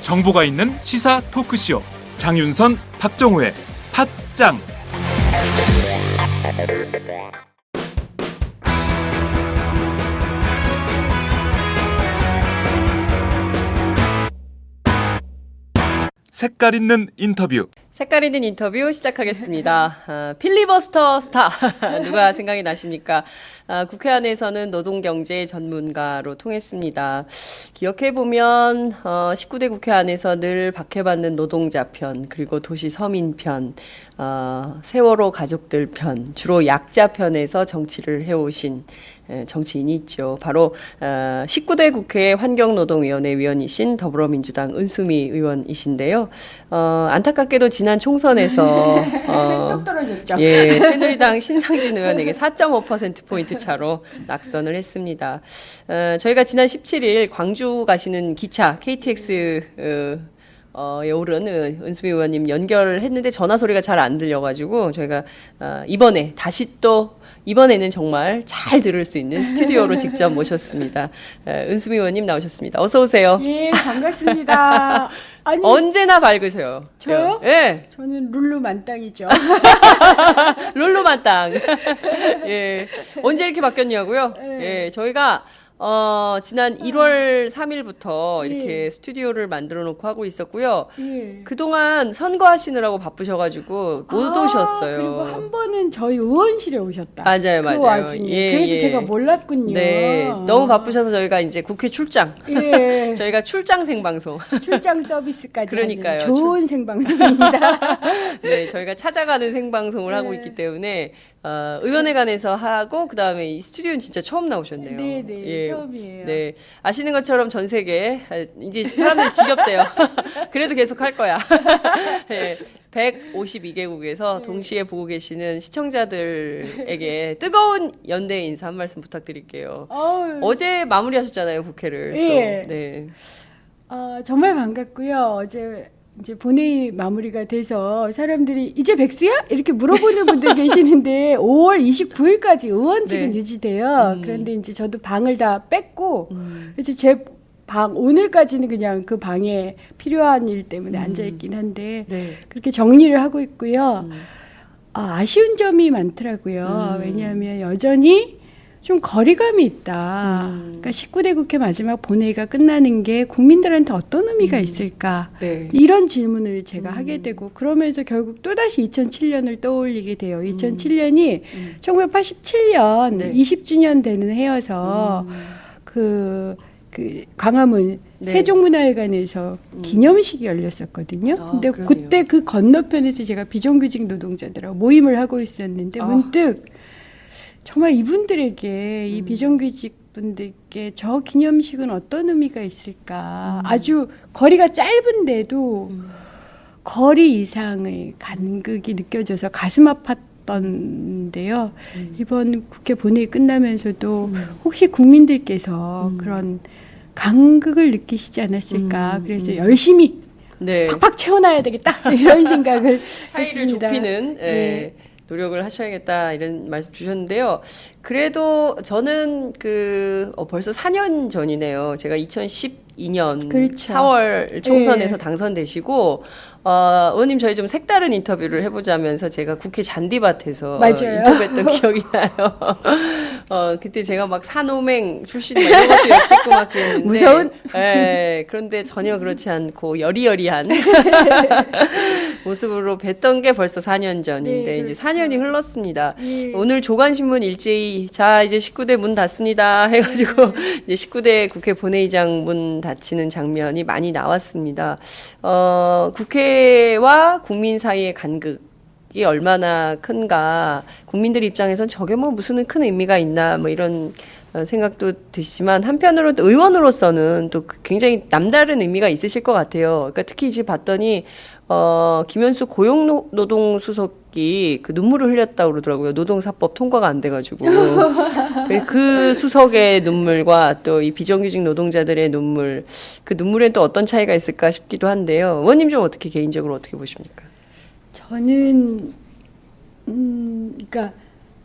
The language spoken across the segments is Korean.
정보가 있는 시사 토크쇼 장윤선, 박정호의 팟짱. 색깔 있는 인터뷰. 색깔 있는 인터뷰 시작하겠습니다. 필리버스터 스타 누가 생각이 나십니까? 국회 안에서는 노동경제 전문가로 통했습니다. 기억해보면 19대 국회 안에서 늘 박해받는 노동자 편, 그리고 도시 서민 편, 세월호 가족들 편, 주로 약자 편에서 정치를 해오신 정치인이 있죠. 바로 19대 국회 환경노동위원회 위원이신 더불어민주당 은수미 의원이신데요. 안타깝게도 지난 총선에서 똑 떨어졌죠. 예, 새누리당 신상진 의원에게 4.5%포인트 차로 낙선을 했습니다. 저희가 지난 17일 광주 가시는 기차 KTX 에 오른 은수미 의원님 연결을 했는데 전화 소리가 잘 안 들려가지고 저희가 이번에 다시 또 이번에는 정말 잘 들을 수 있는 스튜디오로 직접 모셨습니다. 은수미 의원님 나오셨습니다. 어서 오세요. 예, 반갑습니다. 아니, 언제나 밝으셔요. 저요? 예. 저는 룰루 만땅이죠. 룰루만땅. 예. 언제 이렇게 바뀌었냐고요? 예. 예. 저희가 지난 1월 3일부터 예. 이렇게 스튜디오를 만들어 놓고 하고 있었고요. 예. 그동안 선거하시느라고 바쁘셔가지고 못 오셨어요. 그리고 한 번은 저희 의원실에 오셨다. 맞아요, 그 맞아요. 와중에. 예, 그래서 예. 제가 몰랐군요. 네. 너무 바쁘셔서 저희가 이제 국회 출장. 예. 저희가 출장 생방송. 출장 서비스까지 그러니까요. 하는 좋은 생방송입니다. 네, 저희가 찾아가는 생방송을 하고 있기 때문에 의원회관에서 하고 그다음에 이 스튜디오는 진짜 처음 나오셨네요. 네, 네. 예. 처음이에요. 네. 아시는 것처럼 전 세계 이제 사람들이 지겹대요. 그래도 계속 할 거야. 네. 152개국에서 동시에 보고 계시는 시청자들에게 뜨거운 연대 인사 한 말씀 부탁드릴게요. 어제 마무리하셨잖아요, 국회를. 예. 또. 네. 정말 반갑고요. 어제 이제 본회의 마무리가 돼서 사람들이 이제 백수야? 이렇게 물어보는 분들 계시는데 5월 29일까지 의원직은 네. 유지돼요. 그런데 이제 저도 방을 다 뺐고 그래서 제 방 오늘까지는 그냥 그 방에 필요한 일 때문에 앉아 있긴 한데 네. 그렇게 정리를 하고 있고요. 아쉬운 점이 많더라고요. 왜냐하면 여전히 좀 거리감이 있다. 그러니까 19대 국회 마지막 본회의가 끝나는 게 국민들한테 어떤 의미가 있을까? 네. 이런 질문을 제가 하게 되고 그러면서 결국 또다시 2007년을 떠올리게 돼요. 2007년이 1987년 네. 20주년 되는 해여서 그 광화문 네. 세종문화회관에서 기념식이 열렸었거든요. 근데 그러네요. 그때 그 건너편에서 제가 비정규직 노동자들하고 모임을 하고 있었는데 문득 정말 이분들에게 이 비정규직 분들께 저 기념식은 어떤 의미가 있을까? 아주 거리가 짧은데도 거리 이상의 간극이 느껴져서 가슴 아팠던데요. 이번 국회 본회의 끝나면서도 혹시 국민들께서 그런 간극을 느끼시지 않았을까? 그래서 열심히 네. 팍팍 채워놔야 되겠다 이런 생각을 차이를 했습니다. 좁히는 네. 노력을 하셔야겠다 이런 말씀 주셨는데요. 그래도 저는 벌써 4년 전이네요. 제가 2012년 그렇죠. 4월 총선에서 네. 당선되시고 의원님 저희 좀 색다른 인터뷰를 해보자면서 제가 국회 잔디밭에서 맞아요. 인터뷰했던 기억이 나요. 그때 제가 막 산호맹 출신 막 이런 것도 여쭙고 막 그랬는데 무서운? 예, 그런데 전혀 그렇지 않고 여리여리한 모습으로 뵀던 게 벌써 4년 전인데 네, 이제 그렇죠. 4년이 흘렀습니다. 네. 오늘 조간신문 일제히 자 이제 19대 문 닫습니다 해가지고 이제 19대 국회 본회의장 문 닫히는 장면이 많이 나왔습니다. 국회와 국민 사이의 간극이 얼마나 큰가, 국민들 입장에선 저게 뭐 무슨 큰 의미가 있나 뭐 이런 생각도 드시지만 한편으로 또 의원으로서는 또 굉장히 남다른 의미가 있으실 것 같아요. 그러니까 특히 이제 봤더니 김현수 고용노동수석이 그 눈물을 흘렸다고 그러더라고요. 노동사법 통과가 안 돼가지고. 그 수석의 눈물과 또 이 비정규직 노동자들의 눈물, 그 눈물엔 또 어떤 차이가 있을까 싶기도 한데요. 의원님 좀 어떻게 개인적으로 어떻게 보십니까? 저는 그러니까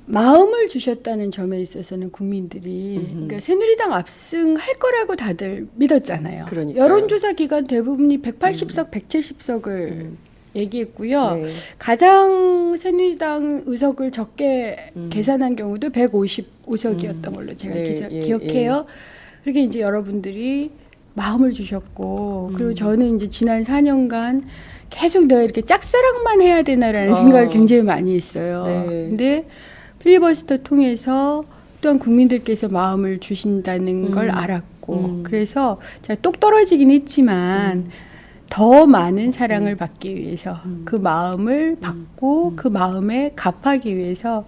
마음을 주셨다는 점에 있어서는 국민들이 그러니까 새누리당 압승할 거라고 다들 믿었잖아요. 그러니까요. 여론조사 기관 대부분이 180석, 170석을 얘기했고요. 네. 가장 새누리당 의석을 적게 계산한 경우도 155석이었던 걸로 제가 네, 기억해요. 그렇게 이제 여러분들이 마음을 주셨고 그리고 저는 이제 지난 4년간 계속 내가 이렇게 짝사랑만 해야 되나라는 생각을 굉장히 많이 했어요. 네. 근데 필리버스터 통해서 또한 국민들께서 마음을 주신다는 걸 알았고 그래서 제가 똑 떨어지긴 했지만 더 많은 사랑을 받기 위해서 그 마음을 받고 그 마음에 갚하기 위해서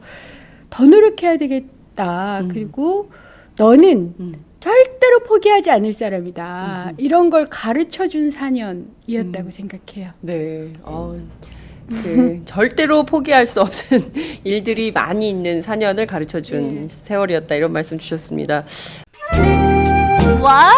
더 노력해야 되겠다. 그리고 너는 절대로 포기하지 않을 사람이다. 이런 걸 가르쳐준 4년이었다고 생각해요. 네. 절대로 포기할 수 없는 일들이 많이 있는 4년을 가르쳐준 세월이었다. 이런 말씀 주셨습니다. 와우!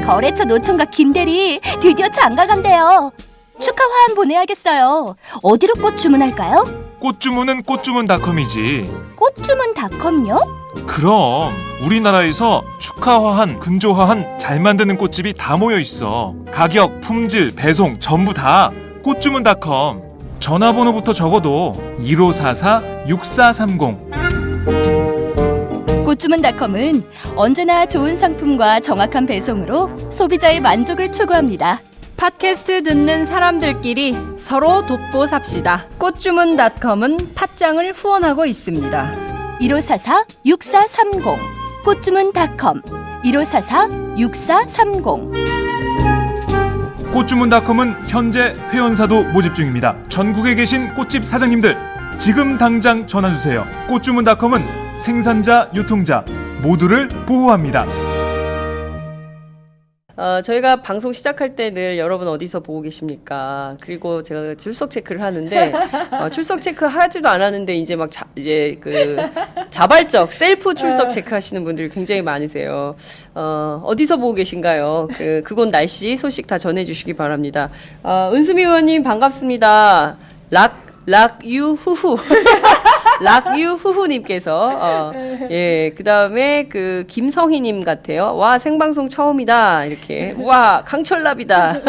거래처 노총각 김대리 드디어 장가간대요. 축하 화한 보내야겠어요. 어디로 꽃 주문할까요? 꽃 주문은 꽃주문닷컴이지. 꽃주문닷컴요? 그럼 우리나라에서 축하화한, 근조화한 잘 만드는 꽃집이 다 모여 있어. 가격, 품질, 배송 전부 다 꽃주문닷컴. 전화번호부터 적어도 1544-6430. 꽃주문닷컴은 언제나 좋은 상품과 정확한 배송으로 소비자의 만족을 추구합니다. 팟캐스트 듣는 사람들끼리 서로 돕고 삽시다. 꽃주문닷컴은 팥장을 후원하고 있습니다. 1544-6430 꽃주문닷컴 1544-6430. 꽃주문닷컴은 현재 회원사도 모집 중입니다. 전국에 계신 꽃집 사장님들 지금 당장 전화주세요. 꽃주문닷컴은 생산자, 유통자 모두를 보호합니다. 저희가 방송 시작할 때 늘 여러분 어디서 보고 계십니까? 그리고 제가 출석 체크를 하는데 출석 체크 하지도 않았는데 이제 막 자발적 셀프 출석 체크 하시는 분들이 굉장히 많으세요. 어디서 보고 계신가요? 그곳 날씨 소식 다 전해주시기 바랍니다. 은수미 의원님 반갑습니다. 락유후후 락유후후님께서 그 다음에 김성희님 같아요. 와 생방송 처음이다 이렇게 와 강철납이다.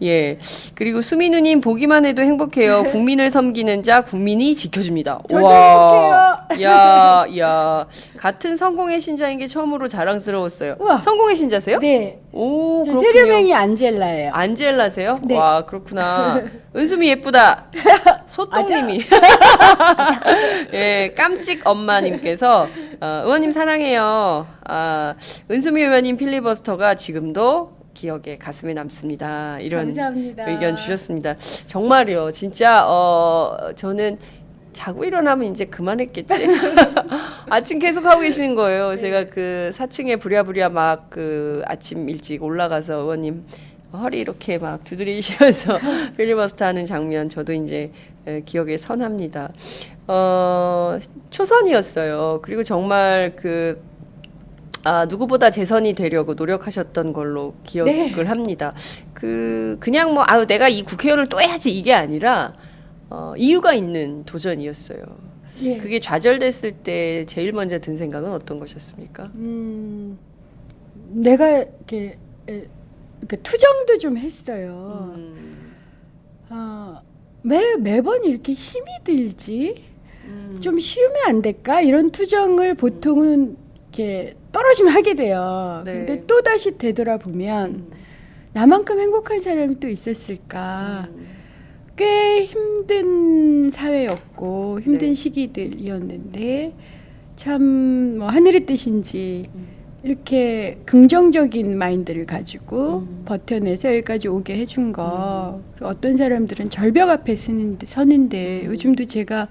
예 그리고 수민우님 보기만 해도 행복해요. 국민을 섬기는 자 국민이 지켜줍니다. 저도 야 같은 성공의 신자인 게 처음으로 자랑스러웠어요. 우와. 성공의 신자세요? 네. 오 저 그렇군요. 세례명이 안젤라예요. 안젤라세요? 네. 와 그렇구나. 은수미 예쁘다. 소똥님이 예 깜찍 엄마님께서 의원님 사랑해요. 은수미 의원님 필리버스터가 지금도 기억에 가슴에 남습니다. 이런 감사합니다. 의견 주셨습니다. 정말요. 진짜 저는 자고 일어나면 이제 그만했겠지. 아침 계속 하고 계시는 거예요. 제가 4층에 부랴부랴 막 아침 일찍 올라가서 의원님 허리 이렇게 막 두드리시면서 필리버스터 하는 장면 저도 이제 기억에 선합니다. 초선이었어요. 그리고 정말 누구보다 재선이 되려고 노력하셨던 걸로 기억을 합니다. 그냥 내가 이 국회의원을 또 해야지 이게 아니라 이유가 있는 도전이었어요. 예. 그게 좌절됐을 때 제일 먼저 든 생각은 어떤 것이었습니까? 내가 이렇게 투정도 좀 했어요. 매번 이렇게 힘이 들지? 좀 쉬우면 안 될까? 이런 투정을 보통은 이렇게 떨어지면 하게 돼요. 네. 근데 또 다시 되돌아보면 나만큼 행복한 사람이 또 있었을까? 꽤 힘든 사회였고 힘든 네. 시기들이었는데 참 하늘의 뜻인지 이렇게 긍정적인 마인드를 가지고 버텨내서 여기까지 오게 해준 거. 그리고 어떤 사람들은 절벽 앞에 서는데 요즘도 제가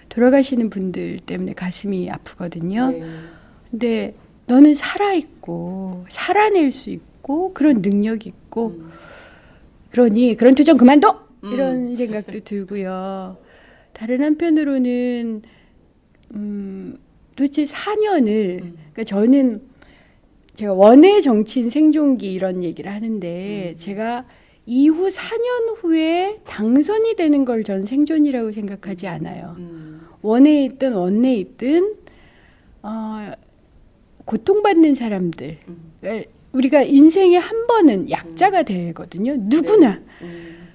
돌아가시는 분들 때문에 가슴이 아프거든요. 네. 근데 너는 살아있고 살아낼 수 있고 그런 능력이 있고 그러니 그런 투정 그만둬! 이런 생각도 들고요. 다른 한편으로는 도대체 4년을 그러니까 저는 제가 원외 정치인 생존기 이런 얘기를 하는데 제가 이후 4년 후에 당선이 되는 걸 전 생존이라고 생각하지 않아요. 원에 있든 원내에 있든 고통받는 사람들. 그러니까 우리가 인생에 한 번은 약자가 되거든요. 누구나.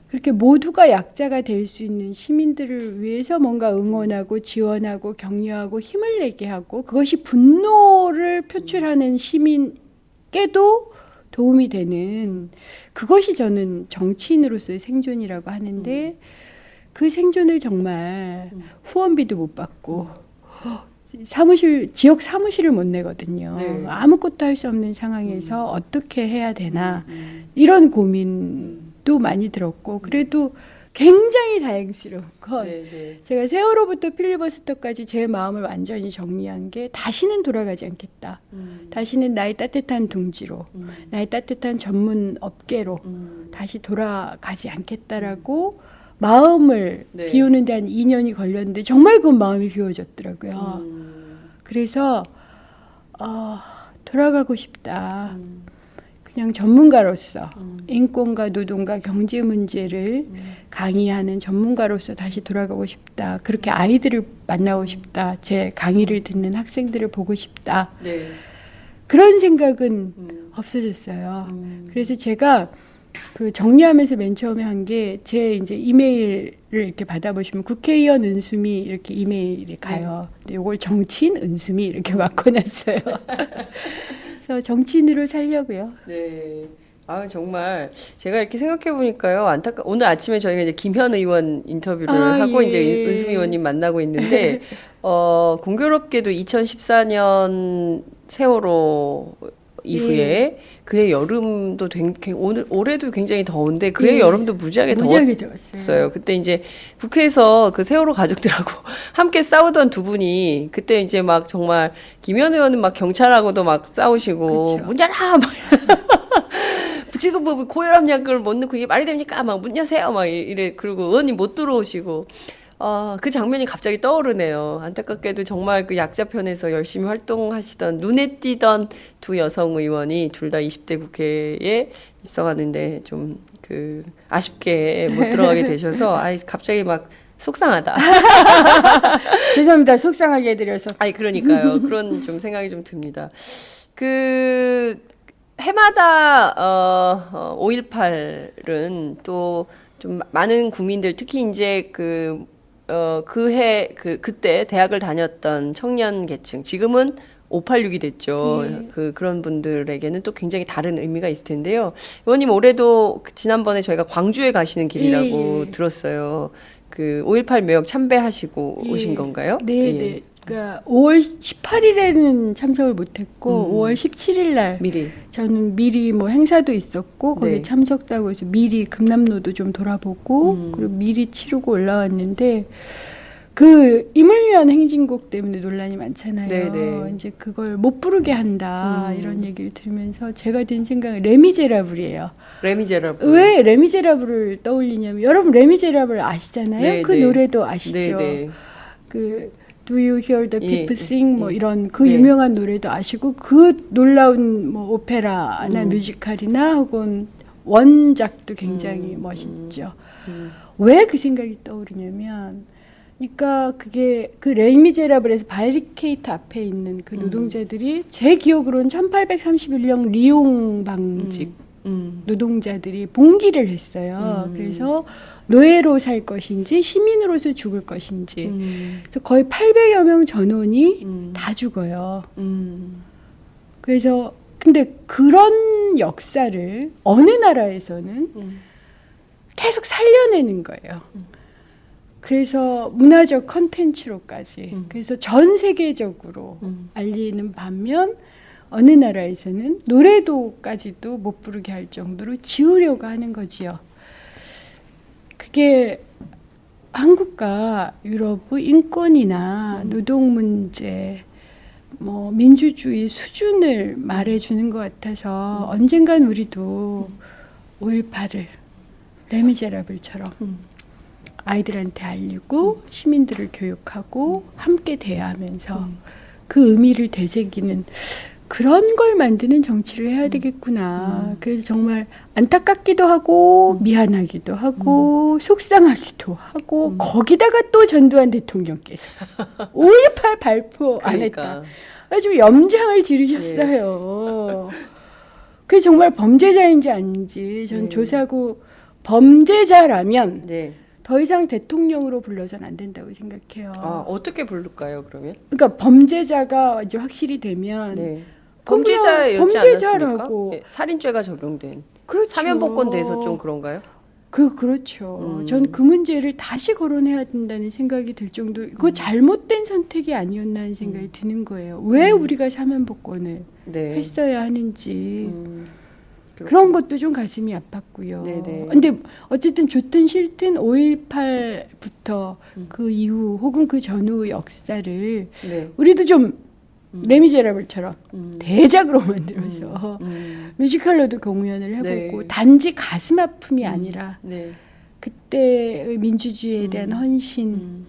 그렇게 모두가 약자가 될 수 있는 시민들을 위해서 뭔가 응원하고 지원하고 격려하고 힘을 내게 하고 그것이 분노를 표출하는 시민께도 도움이 되는 그것이 저는 정치인으로서의 생존이라고 하는데 그 생존을 정말 후원비도 못 받고 지역 사무실을 못 내거든요. 네. 아무것도 할 수 없는 상황에서 어떻게 해야 되나 이런 고민도 많이 들었고 그래도 굉장히 다행스러운 건 제가 세월호부터 필리버스터까지 제 마음을 완전히 정리한 게 다시는 돌아가지 않겠다. 다시는 나의 따뜻한 둥지로 나의 따뜻한 전문 업계로 다시 돌아가지 않겠다라고 마음을 비우는 데 한 2년이 걸렸는데 정말 그 마음이 비워졌더라고요. 그래서 돌아가고 싶다. 그냥 전문가로서 인권과 노동과 경제 문제를 강의하는 전문가로서 다시 돌아가고 싶다. 그렇게 아이들을 만나고 싶다. 제 강의를 듣는 학생들을 보고 싶다. 그런 생각은 없어졌어요. 그래서 제가 그 정리하면서 맨 처음에 한 게 제 이제 이메일을 이렇게 받아보시면 국회의원 은수미 이렇게 이메일이 가요. 근데 이걸 정치인 은수미 이렇게 바꿔놨어요. 그래서 정치인으로 살려고요. 네. 아 정말 제가 이렇게 생각해 보니까요 오늘 아침에 저희가 이제 김현 의원 인터뷰를 하고 이제 은수미 의원님 만나고 있는데 공교롭게도 2014년 세월호 이후에 그해 여름도 올해도 굉장히 더운데 그해 여름도 무지하게 더웠어요. 그때 이제 국회에서 그 세월호 가족들하고 함께 싸우던 두 분이 그때 이제 막 정말 김현 의원은 막 경찰하고도 막 싸우시고 문 열어 막 지금 뭐 고혈압 약을 못 넣고 이게 말이 됩니까? 막 문 여세요 막 이래 그리고 의원님 못 들어오시고 그 장면이 갑자기 떠오르네요. 안타깝게도 정말 그 약자 편에서 열심히 활동하시던 눈에 띄던 두 여성 의원이 둘 다 20대 국회에 입성하는데 좀 그 아쉽게 못 들어가게 되셔서 갑자기 막 속상하다. 죄송합니다. 속상하게 해드려서. 그러니까요. 그런 좀 생각이 좀 듭니다. 그 해마다 5.18은 또 좀 많은 국민들 특히 이제 그때 대학을 다녔던 청년 계층, 지금은 586이 됐죠. 그런 분들에게는 또 굉장히 다른 의미가 있을 텐데요. 의원님 올해도 지난번에 저희가 광주에 가시는 길이라고 들었어요. 그 5.18 매역 참배하시고 오신 건가요? 네. 그러니까 5월 18일에는 참석을 못했고 5월 17일 날 저는 미리 뭐 행사도 있었고 거기에 참석도 하고 해서 미리 금남로도 좀 돌아보고 그리고 미리 치르고 올라왔는데 그 임을 위한 행진곡 때문에 논란이 많잖아요. 이제 그걸 못 부르게 한다 이런 얘기를 들으면서 제가 든 생각은 레미제라블이에요. 레미제라블. 왜 레미제라블을 떠올리냐면 여러분 레미제라블 아시잖아요. 그 노래도 아시죠. 그 Do you hear the people sing? 뭐 이런 그 유명한 노래도 아시고 그 놀라운 뭐 오페라나 뮤지컬이나 혹은 원작도 굉장히 멋있죠. 왜 그 생각이 떠오르냐면 그러니까 그게 그 레미제라블에서 바리케이트 앞에 있는 그 노동자들이 제 기억으로는 1831년 리옹 방직 노동자들이 봉기를 했어요. 그래서 노예로 살 것인지 시민으로서 죽을 것인지 그래서 거의 800여 명 전원이 다 죽어요. 그래서 근데 그런 역사를 어느 나라에서는 계속 살려내는 거예요. 그래서 문화적 컨텐츠로까지 그래서 전 세계적으로 알리는 반면 어느 나라에서는 노래도까지도 못 부르게 할 정도로 지우려고 하는 거지요. 그게 한국과 유럽의 인권이나 노동 문제, 뭐 민주주의 수준을 말해주는 것 같아서 언젠간 우리도 5.18을 레미제라블처럼 아이들한테 알리고 시민들을 교육하고 함께 대화하면서 그 의미를 되새기는 그런 걸 만드는 정치를 해야 되겠구나. 그래서 정말 안타깝기도 하고 미안하기도 하고 속상하기도 하고 거기다가 또 전두환 대통령께서 5.18 발표 안 그러니까. 했다. 아주 염장을 지르셨어요. 그게 정말 범죄자인지 아닌지 전 네. 조사하고 범죄자라면 네. 더 이상 대통령으로 불러서는 안 된다고 생각해요. 아, 어떻게 부를까요, 그러면? 그러니까 범죄자가 이제 확실히 되면 네. 그럼 그냥 범죄자였지 범죄자라고. 않았습니까? 네, 살인죄가 적용된. 그렇죠. 사면복권 돼서 좀 그런가요? 그렇죠. 전 그 문제를 다시 거론해야 된다는 생각이 들 정도. 그거 잘못된 선택이 아니었나 하는 생각이 드는 거예요. 왜 우리가 사면복권을 네. 했어야 하는지. 그렇군요. 그런 것도 좀 가슴이 아팠고요. 네네. 근데 어쨌든 좋든 싫든 5.18부터 그 이후 혹은 그 전후 역사를 네. 우리도 좀 레미제라블처럼 대작으로 만들어서 뮤지컬로도 공연을 해보고 네. 단지 가슴 아픔이 아니라 네. 그때의 민주주의에 대한 헌신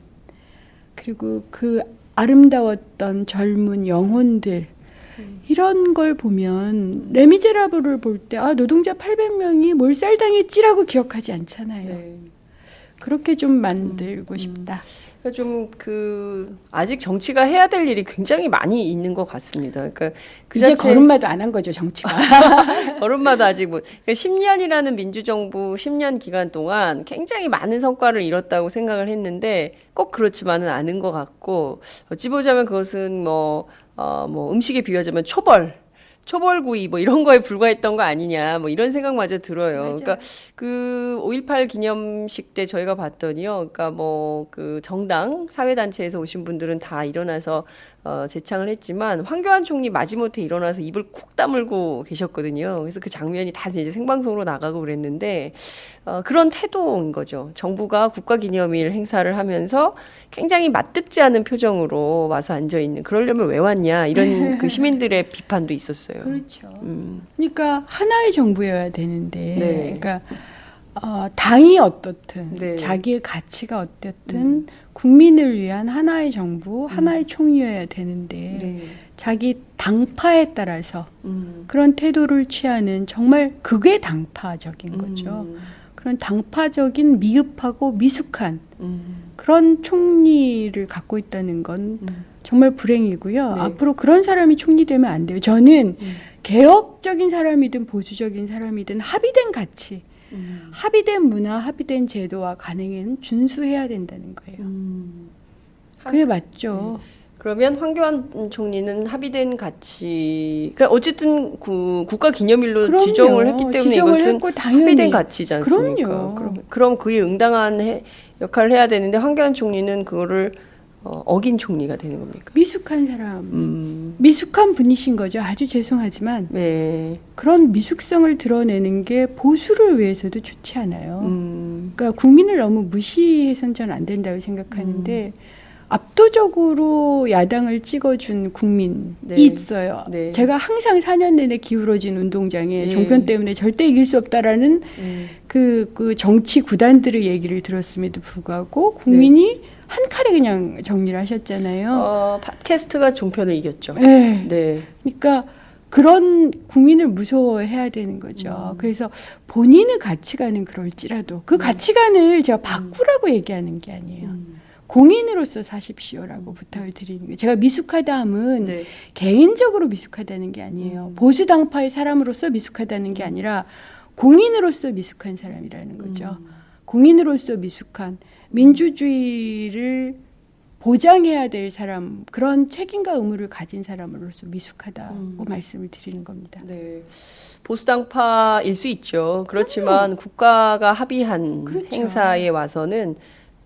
그리고 그 아름다웠던 젊은 영혼들 이런 걸 보면 레미제라블을 볼 때 아 노동자 800명이 몰살당했지라고 기억하지 않잖아요. 네. 그렇게 좀 만들고 싶다. 좀 아직 정치가 해야 될 일이 굉장히 많이 있는 것 같습니다. 그러니까 그 이제 자체 걸음마도 안 한 거죠 정치가. 걸음마다 아직 그러니까 10년이라는 민주정부 10년 기간 동안 굉장히 많은 성과를 이뤘다고 생각을 했는데 꼭 그렇지만은 않은 것 같고 어찌 보자면 그것은 뭐 음식에 비유하자면 초벌구이 뭐 이런 거에 불과했던 거 아니냐 뭐 이런 생각마저 들어요. 맞아요. 그러니까 그 5.18 기념식 때 저희가 봤더니요. 그러니까 뭐 그 정당 사회단체에서 오신 분들은 다 일어나서 제창을 했지만 황교안 총리 마지못해 일어나서 입을 쿡 다물고 계셨거든요. 그래서 그 장면이 다 이제 생방송으로 나가고 그랬는데 그런 태도인 거죠. 정부가 국가기념일 행사를 하면서 굉장히 맞듣지 않은 표정으로 와서 앉아 있는. 그러려면 왜 왔냐 이런 그 시민들의 비판도 있었어요. 그렇죠. 그러니까 하나의 정부여야 되는데, 네. 그러니까 당이 어떻든 네. 자기의 가치가 어떻든 국민을 위한 하나의 정부, 하나의 총리여야 되는데 네. 자기 당파에 따라서 그런 태도를 취하는 정말 그게 당파적인 거죠. 그런 당파적인 미흡하고 미숙한 그런 총리를 갖고 있다는 건 정말 불행이고요. 네. 앞으로 그런 사람이 총리 되면 안 돼요. 저는 개혁적인 사람이든 보수적인 사람이든 합의된 가치, 합의된 문화, 합의된 제도와 관행에는 준수해야 된다는 거예요. 그게 맞죠. 그러면 황교안 총리는 합의된 가치, 그러니까 어쨌든 국가 기념일로 그럼요. 지정을 했기 때문에 지정을 이것은 했고 당연히. 합의된 가치지 않습니까? 그럼요. 그럼 그에 응당한 역할을 해야 되는데 황교안 총리는 그거를 어긴 총리가 되는 겁니까? 미숙한 사람, 미숙한 분이신 거죠. 아주 죄송하지만 네. 그런 미숙성을 드러내는 게 보수를 위해서도 좋지 않아요. 그러니까 국민을 너무 무시해서는 전 안 된다고 생각하는데 압도적으로 야당을 찍어준 국민이 네. 있어요. 네. 제가 항상 4년 내내 기울어진 운동장에 네. 종편 때문에 절대 이길 수 없다라는 그 정치 구단들의 얘기를 들었음에도 불구하고 국민이 한 칼에 그냥 정리를 하셨잖아요. 팟캐스트가 종편을 이겼죠. 네. 네. 그러니까 그런 국민을 무서워해야 되는 거죠. 그래서 본인의 가치관은 그럴지라도 그 가치관을 제가 바꾸라고 얘기하는 게 아니에요. 공인으로서 사십시오라고 부탁을 드리는 거예요. 제가 미숙하다 함은 네. 개인적으로 미숙하다는 게 아니에요. 보수 당파의 사람으로서 미숙하다는 게 아니라 공인으로서 미숙한 사람이라는 거죠. 공인으로서 미숙한 민주주의를 보장해야 될 사람, 그런 책임과 의무를 가진 사람으로서 미숙하다고 말씀을 드리는 겁니다. 네. 보수당파일 수 있죠. 그렇지만 국가가 합의한 그렇죠. 행사에 와서는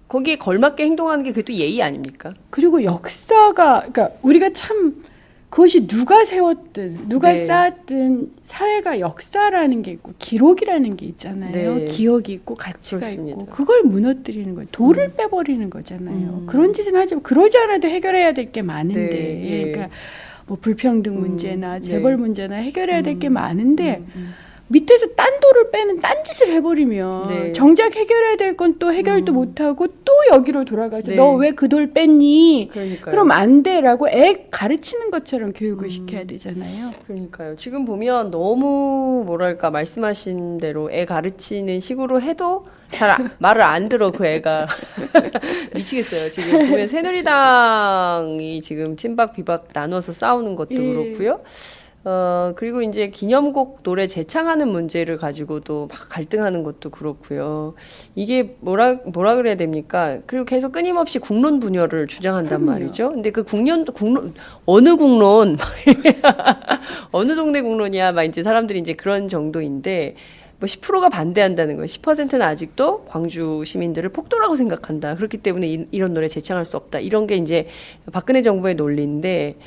거기에 걸맞게 행동하는 게 그것도 예의 아닙니까? 그리고 역사가, 그러니까 우리가 참 그것이 누가 세웠든 누가 네. 쌓았든 사회가 역사라는 게 있고 기록이라는 게 있잖아요. 네. 기억이 있고 가치가 그렇습니다. 있고 그걸 무너뜨리는 거예요. 돌을 빼버리는 거잖아요. 그런 짓은 하지만 그러지 않아도 해결해야 될 게 많은데 네. 그러니까 뭐 불평등 문제나 네. 재벌 문제나 해결해야 될 게 많은데 밑에서 딴 돌을 빼는 딴짓을 해버리면 네. 정작 해결해야 될 건 또 해결도 못하고 또 여기로 돌아가서 네. 너 왜 그 돌 뺐니? 그러니까요. 그럼 안 돼라고 애 가르치는 것처럼 교육을 시켜야 되잖아요. 그러니까요. 지금 보면 너무 뭐랄까 말씀하신 대로 애 가르치는 식으로 해도 잘 말을 안 들어 그 애가 미치겠어요. 지금 보면 새누리당이 지금 친박 비박 나눠서 싸우는 것도 예. 그렇고요. 그리고 이제 기념곡 노래 재창하는 문제를 가지고도 막 갈등하는 것도 그렇고요. 이게 뭐라 그래야 됩니까? 그리고 계속 끊임없이 국론 분열을 주장한단 그럼요. 말이죠. 근데 그 국론, 어느 국론, 어느 동네 국론이야, 막 이제 사람들이 이제 그런 정도인데, 뭐 10%가 반대한다는 거예요. 10%는 아직도 광주 시민들을 폭도라고 생각한다. 그렇기 때문에 이런 노래 재창할 수 없다. 이런 게 이제 박근혜 정부의 논리인데,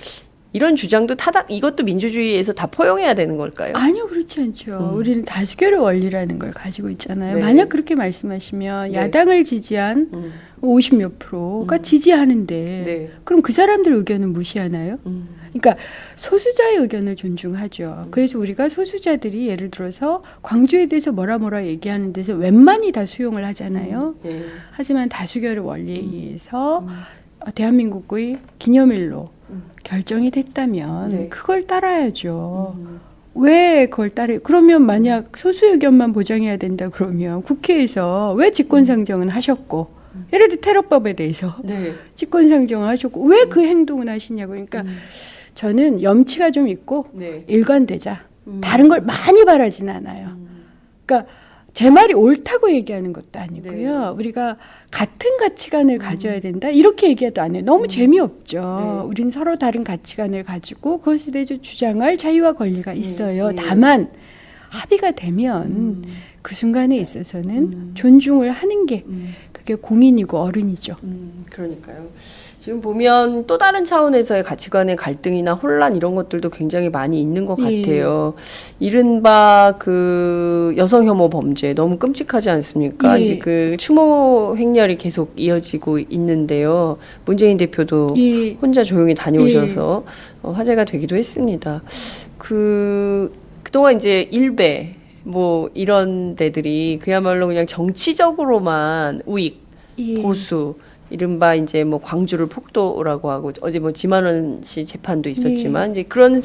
이런 주장도 이것도 민주주의에서 다 포용해야 되는 걸까요? 아니요, 그렇지 않죠. 우리는 다수결의 원리라는 걸 가지고 있잖아요. 네. 만약 그렇게 말씀하시면 네. 야당을 지지한 50몇 프로가 지지하는데 네. 그럼 그 사람들 의견은 무시하나요? 그러니까 소수자의 의견을 존중하죠. 그래서 우리가 소수자들이 예를 들어서 광주에 대해서 뭐라 얘기하는 데서 웬만히 다 수용을 하잖아요. 예. 하지만 다수결의 원리에 의해서 대한민국의 기념일로 결정이 됐다면 네. 그걸 따라야죠. 왜 그걸 그러면 만약 소수 의견만 보장해야 된다 그러면 국회에서 왜 직권상정은 하셨고 예를 들어 테러법에 대해서 네. 직권상정을 하셨고 왜 그 행동을 하시냐고. 그러니까 저는 염치가 좀 있고 네. 일관되자. 다른 걸 많이 바라진 않아요. 그러니까 제 말이 옳다고 얘기하는 것도 아니고요. 네. 우리가 같은 가치관을 가져야 된다. 이렇게 얘기해도 안 해요. 너무 재미없죠. 네. 우린 서로 다른 가치관을 가지고 그것에 대해서 주장할 자유와 권리가 있어요. 네. 다만 합의가 되면 그 순간에 있어서는 존중을 하는 게 그게 공인이고 어른이죠. 그러니까요. 지금 보면 또 다른 차원에서의 가치관의 갈등이나 혼란 이런 것들도 굉장히 많이 있는 것 예. 같아요. 이른바 그 여성 혐오 범죄 너무 끔찍하지 않습니까? 예. 이제 그 추모 행렬이 계속 이어지고 있는데요. 문재인 대표도 예. 혼자 조용히 다녀오셔서 화제가 되기도 했습니다. 그동안 이제 일베 뭐 이런 데들이 그야말로 그냥 정치적으로만 우익, 예. 보수, 이른바 이제 뭐 광주를 폭도라고 하고 어제 뭐 지만원 씨 재판도 있었지만 이제 그런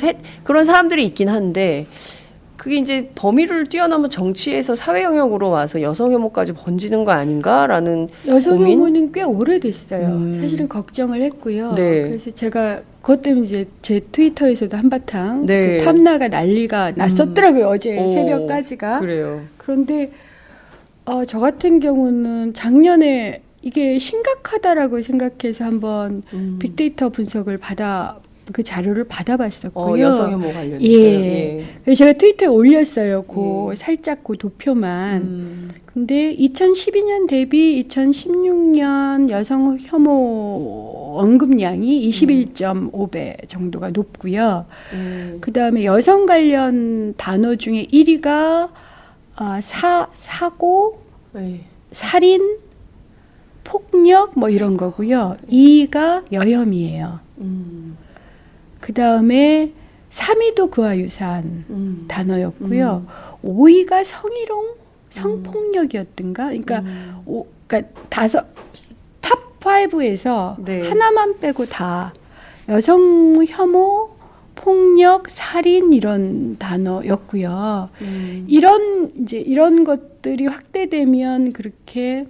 사람들이 있긴 한데 그게 이제 범위를 뛰어넘어 정치에서 사회 영역으로 와서 여성 혐오까지 번지는 거 아닌가라는 여성 고민? 혐오는 꽤 오래됐어요. 사실은 걱정을 했고요. 네. 그래서 제가 그것 때문에 이제 제 트위터에서도 한바탕 네. 그 탐나가 난리가 났었더라고요. 어제 오, 새벽까지가. 그래요. 그런데 저 같은 경우는 작년에 이게 심각하다라고 생각해서 한번 빅데이터 분석을 그 자료를 받아봤었고요. 여성 혐오 관련해서. 예. 그래서 제가 트위터에 올렸어요. 살짝 그 도표만. 근데 2012년 대비 2016년 여성 혐오 언급량이 21.5배 정도가 높고요. 그 다음에 여성 관련 단어 중에 1위가 사고, 네. 살인, 폭력 뭐 이런 거고요. 2위가 여혐이에요. 그 다음에 3위도 그와 유사한 단어였고요. 5위가 성희롱, 성폭력이었던가. 그러니까 그러니까 탑 5에서 네. 하나만 빼고 다 여성 혐오, 폭력, 살인 이런 단어였고요. 이런 것들이 확대되면 그렇게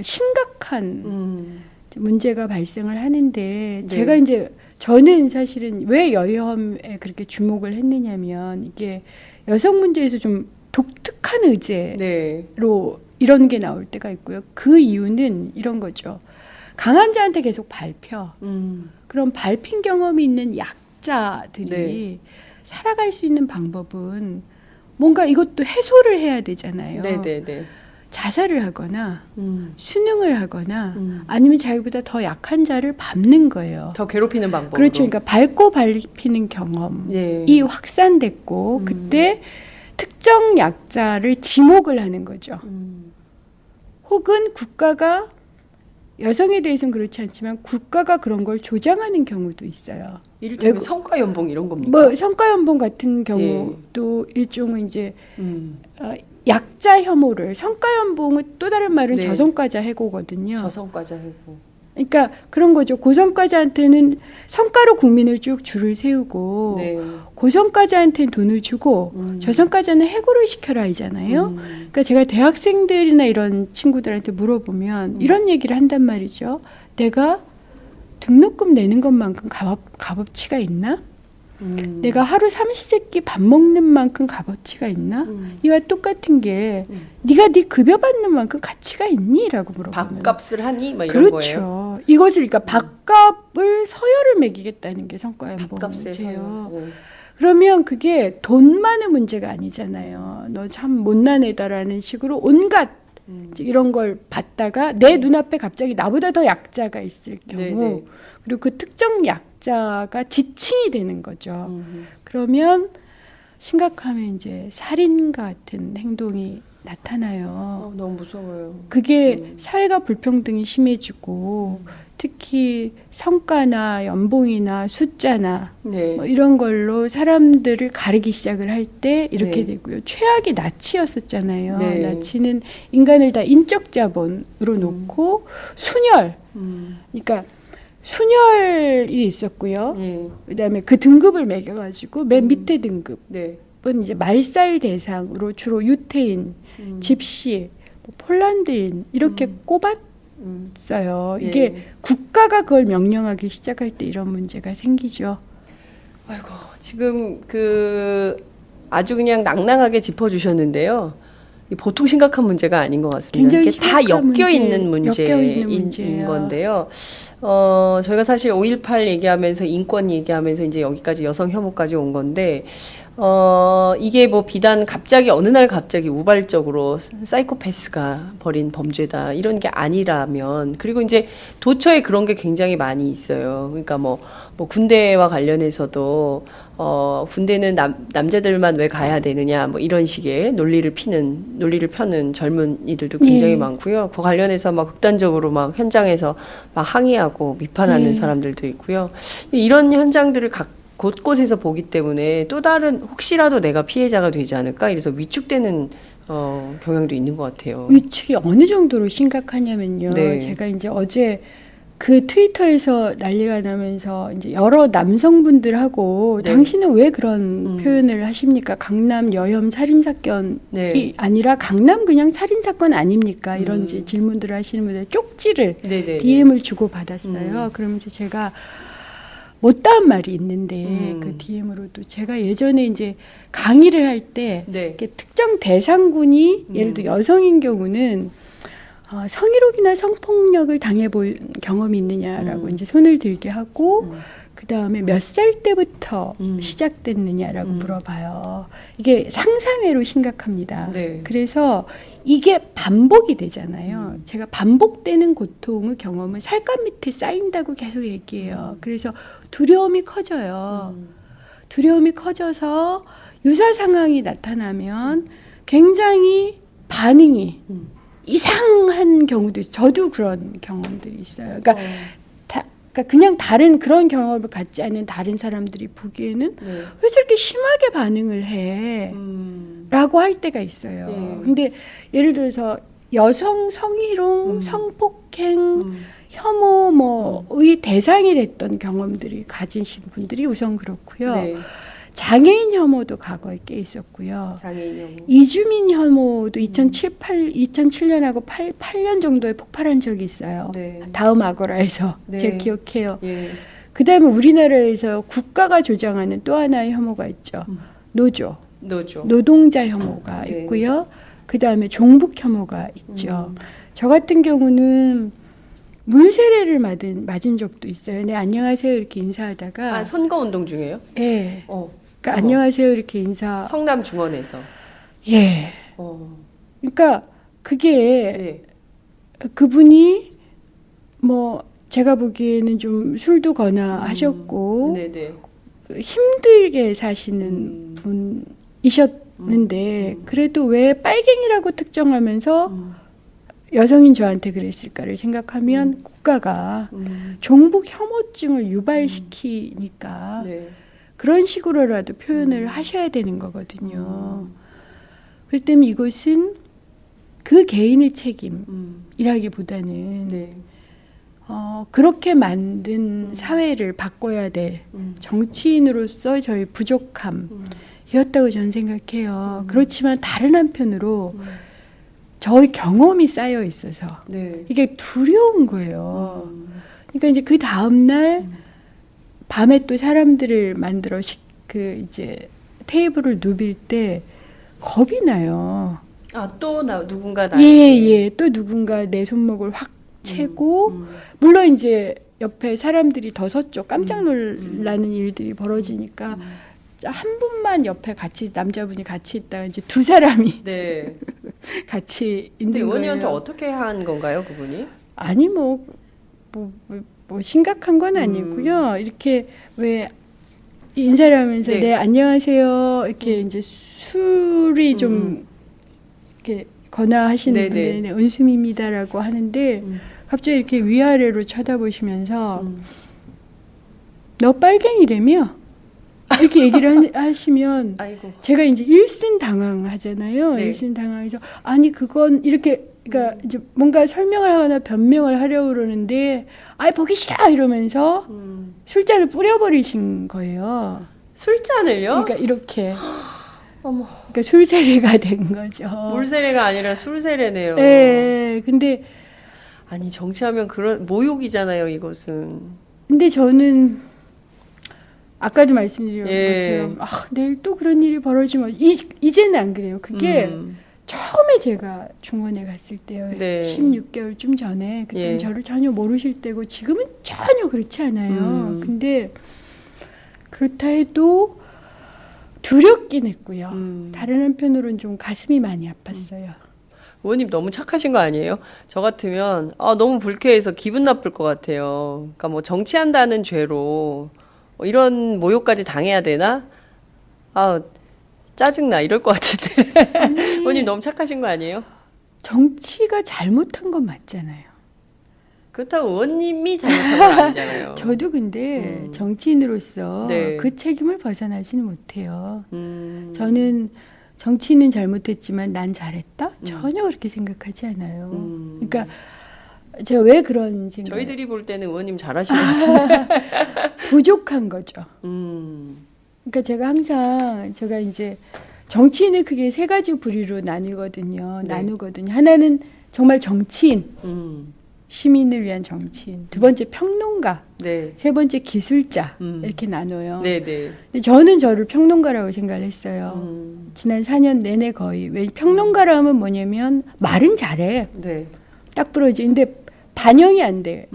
심각한 문제가 발생을 하는데 네. 제가 이제 저는 사실은 왜 여혐에 그렇게 주목을 했느냐면 이게 여성 문제에서 좀 독특한 의제로 네. 이런 게 나올 때가 있고요. 그 이유는 이런 거죠. 강한 자한테 계속 밟혀. 그럼 밟힌 경험이 있는 약자들이 네. 살아갈 수 있는 방법은 뭔가 이것도 해소를 해야 되잖아요. 네네네. 자살을 하거나 수능을 하거나 아니면 자기보다 더 약한 자를 밟는 거예요. 더 괴롭히는 방법. 그렇죠. 그러니까 밟고 밟히는 경험이 예. 확산됐고 그때 특정 약자를 지목을 하는 거죠. 혹은 국가가 여성에 대해서는 그렇지 않지만 국가가 그런 걸 조장하는 경우도 있어요. 이를테면 성과 연봉 이런 겁니까? 뭐 성과연봉 같은 경우도 일종의 이제 약자 혐오를 성과연봉은 또 다른 말은 네. 저성과자 해고거든요. 저성과자 해고. 그러니까 그런 거죠. 고성과자한테는 성과로 국민을 쭉 줄을 세우고 네. 고성과자한테는 돈을 주고 저성과자는 해고를 시켜라 이잖아요. 음. 그러니까 제가 대학생들이나 이런 친구들한테 물어보면 이런 얘기를 한단 말이죠. 내가 등록금 내는 것만큼 값어치가 있나? 내가 하루 삼시세끼 밥 먹는 만큼 값어치가 있나? 이와 똑같은 게 네가 네 급여 받는 만큼 가치가 있니? 라고 물어보면 밥값을 하니? 막 이런 그렇죠. 거예요. 이것을 그러니까 밥값을 서열을 매기겠다는 게 성과연봉 밥값에 문제예요. 서열. 그러면 그게 돈만의 문제가 아니잖아요. 너 참 못난 애다라는 식으로 온갖 이런 걸 받다가 내 눈앞에 갑자기 나보다 더 약자가 있을 경우 네네. 그리고 그 특정 약자가 지칭이 되는 거죠. 그러면 심각하면 이제 살인 같은 행동이 나타나요. 너무 무서워요. 그게 사회가 불평등이 심해지고 특히 성과나 연봉이나 숫자나 네. 뭐 이런 걸로 사람들을 가르기 시작을 할 때 이렇게 네. 되고요. 최악이 나치였었잖아요. 네. 나치는 인간을 다 인적 자본으로 놓고 순혈, 그러니까 순혈이 있었고요. 네. 그다음에 그 등급을 매겨가지고 맨 밑에 등급은 네. 이제 말살 대상으로 주로 유태인, 집시, 뭐 폴란드인 이렇게 꼽았어요. 이게 네. 국가가 그걸 명령하기 시작할 때 이런 문제가 생기죠. 아이고, 지금 그 아주 그냥 낭낭하게 짚어주셨는데요. 이 보통 심각한 문제가 아닌 것 같습니다. 굉장히 이게 다 심각한 엮여 있는 엮여 있는 문제인 문제예요. 건데요. 저희가 사실 5.18 얘기하면서 인권 얘기하면서 이제 여기까지 여성 혐오까지 온 건데, 이게 뭐 비단 갑자기 어느 날 갑자기 우발적으로 사이코패스가 벌인 범죄다 이런 게 아니라면, 그리고 이제 도처에 그런 게 굉장히 많이 있어요. 그러니까 뭐 군대와 관련해서도 군대는 남자들만 왜 가야 되느냐 뭐 이런 식의 논리를 펴는 젊은이들도 굉장히 예. 많고요. 그 관련해서 막 극단적으로 막 현장에서 막 항의하고 비판하는 예. 사람들도 있고요. 이런 현장들을 곳곳에서 보기 때문에 또 다른 혹시라도 내가 피해자가 되지 않을까 이래서 위축되는 경향도 있는 것 같아요. 위축이 어느 정도로 심각하냐면요. 네. 제가 이제 어제 그 트위터에서 난리가 나면서 이제 여러 남성분들하고 네. 당신은 왜 그런 표현을 하십니까? 강남 여혐 살인 사건이 네. 아니라 강남 그냥 살인 사건 아닙니까? 이런 이제 질문들을 하시는 분들 쪽지를 네네. DM을 주고 받았어요. 그러면서 제가 못다한 말이 있는데 그 DM으로도 제가 예전에 이제 강의를 할 때 네. 특정 대상군이 예를 들어 여성인 경우는 성희롱이나 성폭력을 당해본 경험이 있느냐라고 이제 손을 들게 하고 그 다음에 몇 살 때부터 시작됐느냐라고 물어봐요. 이게 상상외로 심각합니다. 네. 그래서 이게 반복이 되잖아요. 제가 반복되는 고통의 경험은 살갗 밑에 쌓인다고 계속 얘기해요. 그래서 두려움이 커져요. 두려움이 커져서 유사 상황이 나타나면 굉장히 반응이 이상한 경우도 있어요. 저도 그런 경험들이 있어요. 그러니까, 그러니까 그냥 다른 그런 경험을 갖지 않는 다른 사람들이 보기에는 네. 왜 저렇게 심하게 반응을 해? 라고 할 때가 있어요. 네. 근데 예를 들어서 여성 성희롱, 성폭행, 혐오 뭐의 대상이 됐던 경험들이 가지신 분들이 우선 그렇고요. 네. 장애인 혐오도 과거에 꽤 있었고요. 장애인 혐오. 이주민 혐오도 2007년하고 8년 정도에 폭발한 적이 있어요. 네. 다음 아고라에서 네. 제가 기억해요. 예. 그다음에 우리나라에서 국가가 조장하는 또 하나의 혐오가 있죠. 노조, 노조. 노동자 혐오가 네. 있고요. 그다음에 종북 혐오가 있죠. 저 같은 경우는 물세례를 맞은 적도 있어요. 네, 안녕하세요 이렇게 인사하다가 선거 운동 중에요? 예. 어. 그러니까 안녕하세요 이렇게 인사. 성남 중원에서. 예. 그러니까 그게 네. 그분이 뭐 제가 보기에는 좀 술도 거나하셨고 네네. 힘들게 사시는 분이셨는데 그래도 왜 빨갱이라고 특정하면서 여성인 저한테 그랬을까를 생각하면 국가가 종북 혐오증을 유발시키니까 네. 그런 식으로라도 표현을 하셔야 되는 거거든요. 그렇기 때문에 이것은 그 개인의 책임이라기보다는 네. 그렇게 만든 사회를 바꿔야 될 정치인으로서 저희 부족함이었다고 저는 생각해요. 그렇지만 다른 한편으로 저희 경험이 쌓여 있어서 네. 이게 두려운 거예요. 그러니까 이제 그 다음 날 밤에 또 사람들을 만들어 이제 테이블을 누빌 때 겁이 나요. 아, 또 누군가 나. 예. 또 누군가 내 손목을 확 채고 물론 이제 옆에 사람들이 더 섰죠. 깜짝 놀라는 일들이 벌어지니까 한 분만 옆에 같이 남자분이 같이 있다가 이제 두 사람이 네. 같이 근데 있는 의원님한테 거예요. 어떻게 한 건가요, 그분이? 아니 뭐 심각한 건 아니고요. 이렇게 왜 인사를 하면서 네. 네 안녕하세요 이렇게 이제 술이 좀 이렇게 권하하시는 네네. 분들이 네, 은수미입니다라고 하는데 갑자기 이렇게 위아래로 쳐다보시면서 너 빨갱이라며 이렇게 얘기를 하시면 아이고. 제가 이제 일순당황하잖아요. 네. 일순당황해서 아니 그건 이렇게 그러니까 이제 뭔가 설명을 하거나 변명을 하려고 그러는데 아이 보기 싫어 이러면서 술잔을 뿌려버리신 거예요. 술잔을요? 그러니까 이렇게 어머. 그러니까 술세례가 된 거죠. 물세례가 아니라 술세례네요. 네, 근데 아니 정치하면 그런 모욕이잖아요, 이것은. 근데 저는 아까도 말씀드린 예. 것처럼 내일 또 그런 일이 벌어지면 이제는 안 그래요. 그게 처음에 제가 중원에 갔을 때요. 네. 16개월쯤 전에 그때 예. 저를 전혀 모르실 때고 지금은 전혀 그렇지 않아요. 근데 그렇다 해도 두렵긴 했고요. 다른 한편으로는 좀 가슴이 많이 아팠어요. 의원님 너무 착하신 거 아니에요? 저 같으면 너무 불쾌해서 기분 나쁠 것 같아요. 그러니까 뭐 정치한다는 죄로 이런 모욕까지 당해야 되나? 짜증나 이럴 것 같은데. 의원님 너무 착하신 거 아니에요? 정치가 잘못한 건 맞잖아요. 그렇다고 의원님이 잘못한 건 아니잖아요. 저도 근데 정치인으로서 네. 그 책임을 벗어나지는 못해요. 저는 정치인은 잘못했지만 난 잘했다? 전혀 그렇게 생각하지 않아요. 그러니까 제가 왜 그런 생각? 저희들이 볼 때는 의원님 잘하신 것 같은데. 부족한 거죠. 그러니까 제가 이제 정치인을 크게 세 가지 부류로 나누거든요. 네. 하나는 정말 정치인, 시민을 위한 정치인. 두 번째 평론가, 네. 세 번째 기술자 이렇게 나눠요. 네네. 근데 저는 저를 평론가라고 생각을 했어요. 지난 4년 내내 거의. 왜 평론가라 하면 뭐냐면 말은 잘해. 네. 딱 부러지. 근데 반영이 안 돼.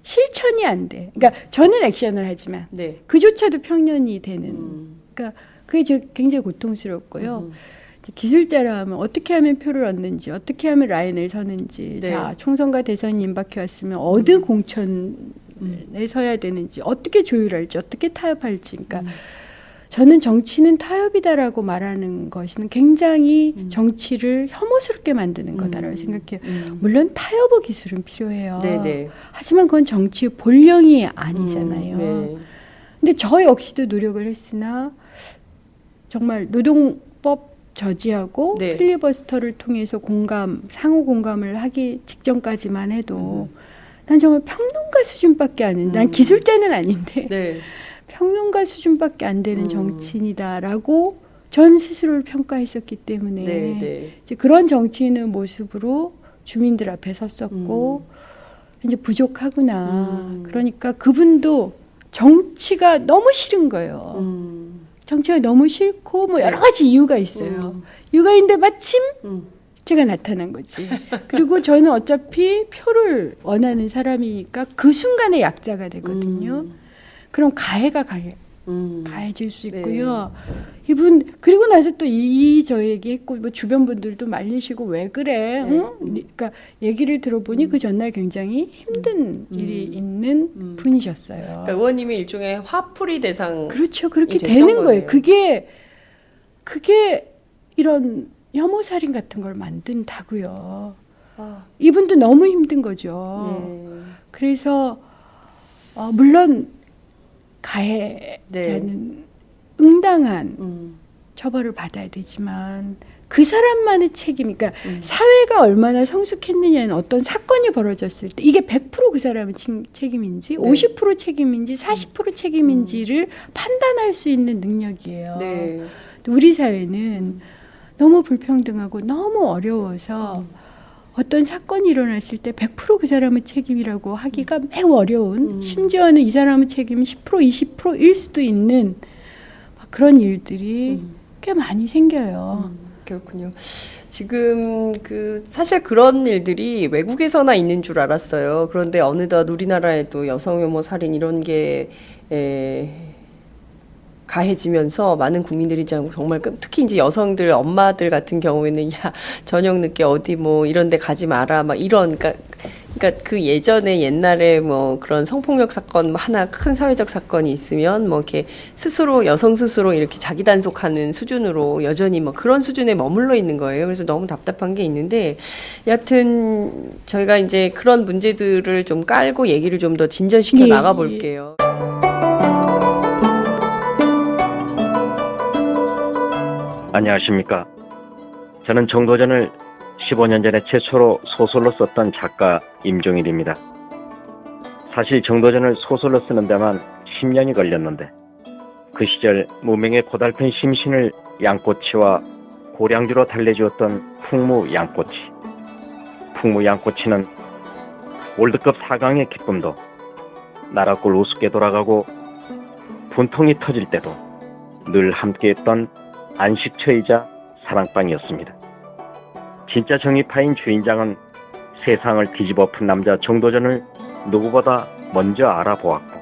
실천이 안 돼. 그러니까 저는 액션을 하지만 네. 그조차도 평년이 되는. 그러니까 그게 굉장히 고통스럽고요. 기술자라 하면 어떻게 하면 표를 얻는지, 어떻게 하면 라인을 서는지, 네. 자 총선과 대선이 임박해 왔으면 어느 공천에 서야 되는지, 어떻게 조율할지, 어떻게 타협할지. 그러니까 저는 정치는 타협이다라고 말하는 것은 굉장히 정치를 혐오스럽게 만드는 거다라고 생각해요. 물론 타협의 기술은 필요해요. 네네. 하지만 그건 정치의 본령이 아니잖아요. 네. 근데 저 역시도 노력을 했으나 정말 노동법 저지하고 네. 필리버스터를 통해서 상호 공감을 하기 직전까지만 해도 난 정말 평론가 수준밖에 안 해. 난 기술자는 아닌데 네. 평론가 수준밖에 안 되는 정치인이다라고 전 스스로를 평가했었기 때문에 네, 네. 이제 그런 정치인의 모습으로 주민들 앞에 섰었고 이제 부족하구나. 그러니까 그분도 정치가 너무 싫은 거예요. 정치가 너무 싫고 뭐 여러 가지 이유가 있어요. 이유가 있는데 마침 제가 나타난 거지. 그리고 저는 어차피 표를 원하는 사람이니까 그 순간에 약자가 되거든요. 그럼 가해질 수 있고요. 이분 그리고 나서 또 저 얘기했고 뭐 주변 분들도 말리시고 왜 그래? 응? 그러니까 얘기를 들어보니 그 전날 굉장히 힘든 일이 있는 분이셨어요. 그러니까 의원님이 일종의 화풀이 대상. 그렇죠. 그렇게 됐던 되는 거예요. 거네요. 그게 이런 혐오 살인 같은 걸 만든다고요. 아, 이분도 너무 힘든 거죠. 네. 그래서 물론 가해자는 응당한 처벌을 받아야 되지만 그 사람만의 책임, 그러니까 사회가 얼마나 성숙했느냐는 어떤 사건이 벌어졌을 때 이게 100% 그 사람의 책임인지 50% 책임인지 40% 책임인지를 판단할 수 있는 능력이에요. 네. 우리 사회는 너무 불평등하고 너무 어려워서 어떤 사건이 일어났을 때 100% 그 사람의 책임이라고 하기가 매우 어려운, 심지어는 이 사람의 책임이 10% 20%일 수도 있는 그런 일들이 꽤 많이 생겨요. 그렇군요. 지금 사실 그런 일들이 외국에서나 있는 줄 알았어요. 그런데 어느덧 우리나라에도 여성 혐오 살인 이런 게 가해지면서 많은 국민들이 정말 특히 이제 여성들 엄마들 같은 경우에는 야 저녁 늦게 어디 뭐 이런 데 가지 마라 막 이런 그러니까 그 예전에 옛날에 뭐 그런 성폭력 사건 하나 큰 사회적 사건이 있으면 뭐 이렇게 스스로 여성 스스로 이렇게 자기 단속하는 수준으로 여전히 뭐 그런 수준에 머물러 있는 거예요. 그래서 너무 답답한 게 있는데 여하튼 저희가 이제 그런 문제들을 좀 깔고 얘기를 좀 더 진전시켜 예, 나가 볼게요. 안녕하십니까. 저는 정도전을 15년 전에 최초로 소설로 썼던 작가 임종일입니다. 사실 정도전을 소설로 쓰는 데만 10년이 걸렸는데 그 시절 무명의 고달픈 심신을 양꼬치와 고량주로 달래주었던 풍무 양꼬치. 풍무 양꼬치는 월드컵 4강의 기쁨도 나라골 우습게 돌아가고 분통이 터질 때도 늘 함께했던 안식처이자 사랑방이었습니다. 진짜 정의파인 주인장은 세상을 뒤집어푼 남자 정도전을 누구보다 먼저 알아보았고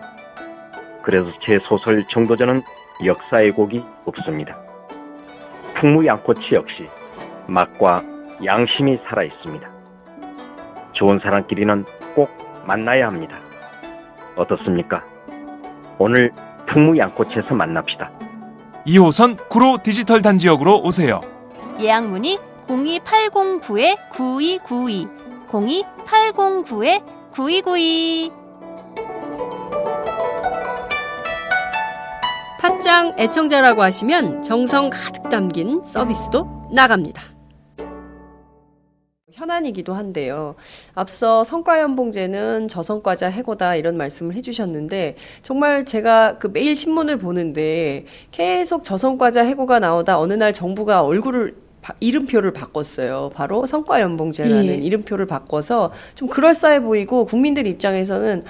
그래서 제 소설 정도전은 역사의 곡이 없습니다. 풍무 양꼬치 역시 맛과 양심이 살아있습니다. 좋은 사람끼리는 꼭 만나야 합니다. 어떻습니까? 오늘 풍무 양꼬치에서 만납시다. 2호선 구로 디지털 단지역으로 오세요. 예약 문의 02809-9292 02809-9292. 팟짱 애청자라고 하시면 정성 가득 담긴 서비스도 나갑니다. 현안이기도 한데요. 앞서 성과연봉제는 저성과자 해고다 이런 말씀을 해주셨는데 정말 제가 그 매일 신문을 보는데 계속 저성과자 해고가 나오다 어느 날 정부가 이름표를 바꿨어요. 바로 성과연봉제라는 이름표를 바꿔서 좀 그럴싸해 보이고 국민들 입장에서는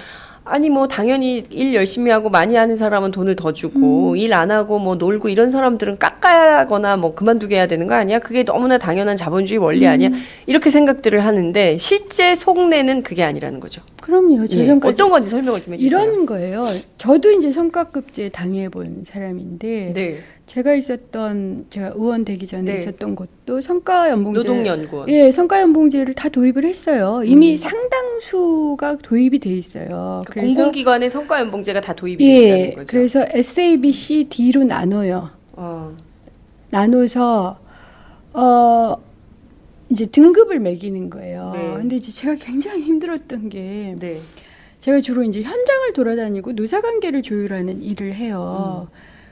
아니 뭐 당연히 일 열심히 하고 많이 하는 사람은 돈을 더 주고 일 안 하고 뭐 놀고 이런 사람들은 깎아야거나 뭐 그만두게 해야 되는 거 아니야? 그게 너무나 당연한 자본주의 원리 아니야? 이렇게 생각들을 하는데 실제 속내는 그게 아니라는 거죠. 그럼요. 저전까지 어떤 건지 설명을 좀 해주세요. 이런 거예요. 저도 이제 성과급제 당해본 사람인데 네. 제가 의원 되기 전에 네. 있었던 곳도 성과연봉제 노동연구원. 예, 성과연봉제를 다 도입을 했어요. 이미 상당수가 도입이 돼 있어요. 그래서 공공기관의 성과연봉제가 다 도입이 된다는 거죠. 그래서 S, B, C, D로 나눠요. 나눠서 이제 등급을 매기는 거예요. 네. 근데 이제 제가 굉장히 힘들었던 게 네. 제가 주로 이제 현장을 돌아다니고 노사관계를 조율하는 일을 해요.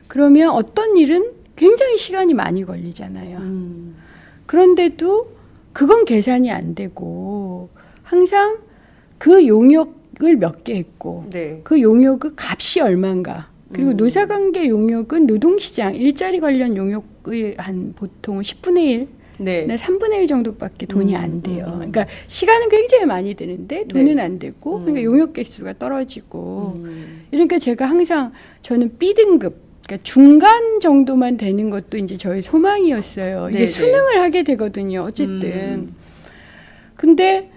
그러면 어떤 일은 굉장히 시간이 많이 걸리잖아요. 그런데도 그건 계산이 안 되고 항상 그 용역을 몇 개 했고 네. 그 용역의 값이 얼마인가. 그리고 노사관계 용역은 노동시장 일자리 관련 용역의 한 보통 10분의 1 네. 3분의 1 정도밖에 돈이 안 돼요. 그러니까 시간은 굉장히 많이 드는데 돈은 네. 안 되고 그러니까 용역 개수가 떨어지고 그러니까 제가 항상 저는 B등급 그러니까 중간 정도만 되는 것도 이제 저의 소망이었어요. 이제 네네. 수능을 하게 되거든요. 어쨌든. 근데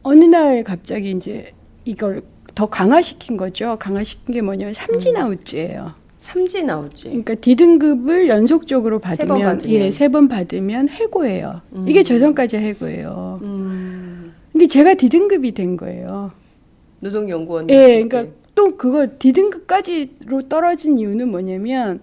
어느 날 갑자기 이제 이걸 더 강화시킨 거죠. 강화시킨 게 뭐냐면 삼진아웃제예요. 삼진아웃제. 그러니까 D등급을 연속적으로 세번 받으면 받으면. 3번 받으면 해고예요. 이게 저전까지 해고예요. 음. 근데 제가 D등급이 된 거예요. 노동연구원. 예, 그러니까 또 그거 D등급까지로 떨어진 이유는 뭐냐면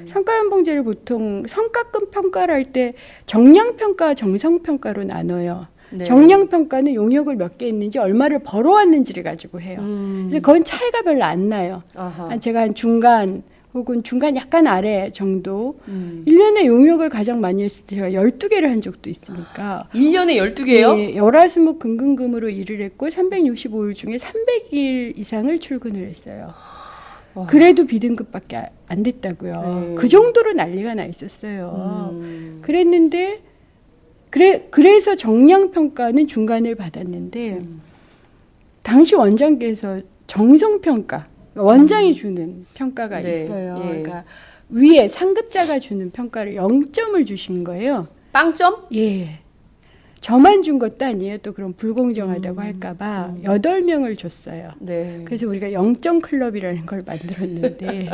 성과연봉제를 보통 성과급 평가를 할 때 정량평가, 정성평가로 나눠요. 네. 정량평가는 용역을 몇 개 했는지 얼마를 벌어왔는지를 가지고 해요. 그래서 그건 차이가 별로 안 나요. 아하. 제가 한 중간 혹은 중간 약간 아래 정도 1년에 용역을 가장 많이 했을 때 제가 12개를 한 적도 있으니까 1년에 12개요? 예, 열화수목 금금금으로 일을 했고 365일 중에 300일 이상을 출근을 했어요. 와. 그래도 B등급밖에 안 됐다고요. 네. 그 정도로 난리가 나 있었어요. 그랬는데 그래서 정량평가는 중간을 받았는데 당시 원장께서 정성평가 원장이 주는 평가가 네, 있어요. 예. 그러니까 위에 상급자가 주는 평가를 0점을 주신 거예요. 빵점? 예. 저만 준 것도 아니에요. 또 그럼 불공정하다고 할까봐 8명을 줬어요. 네. 그래서 우리가 0점 클럽이라는 걸 만들었는데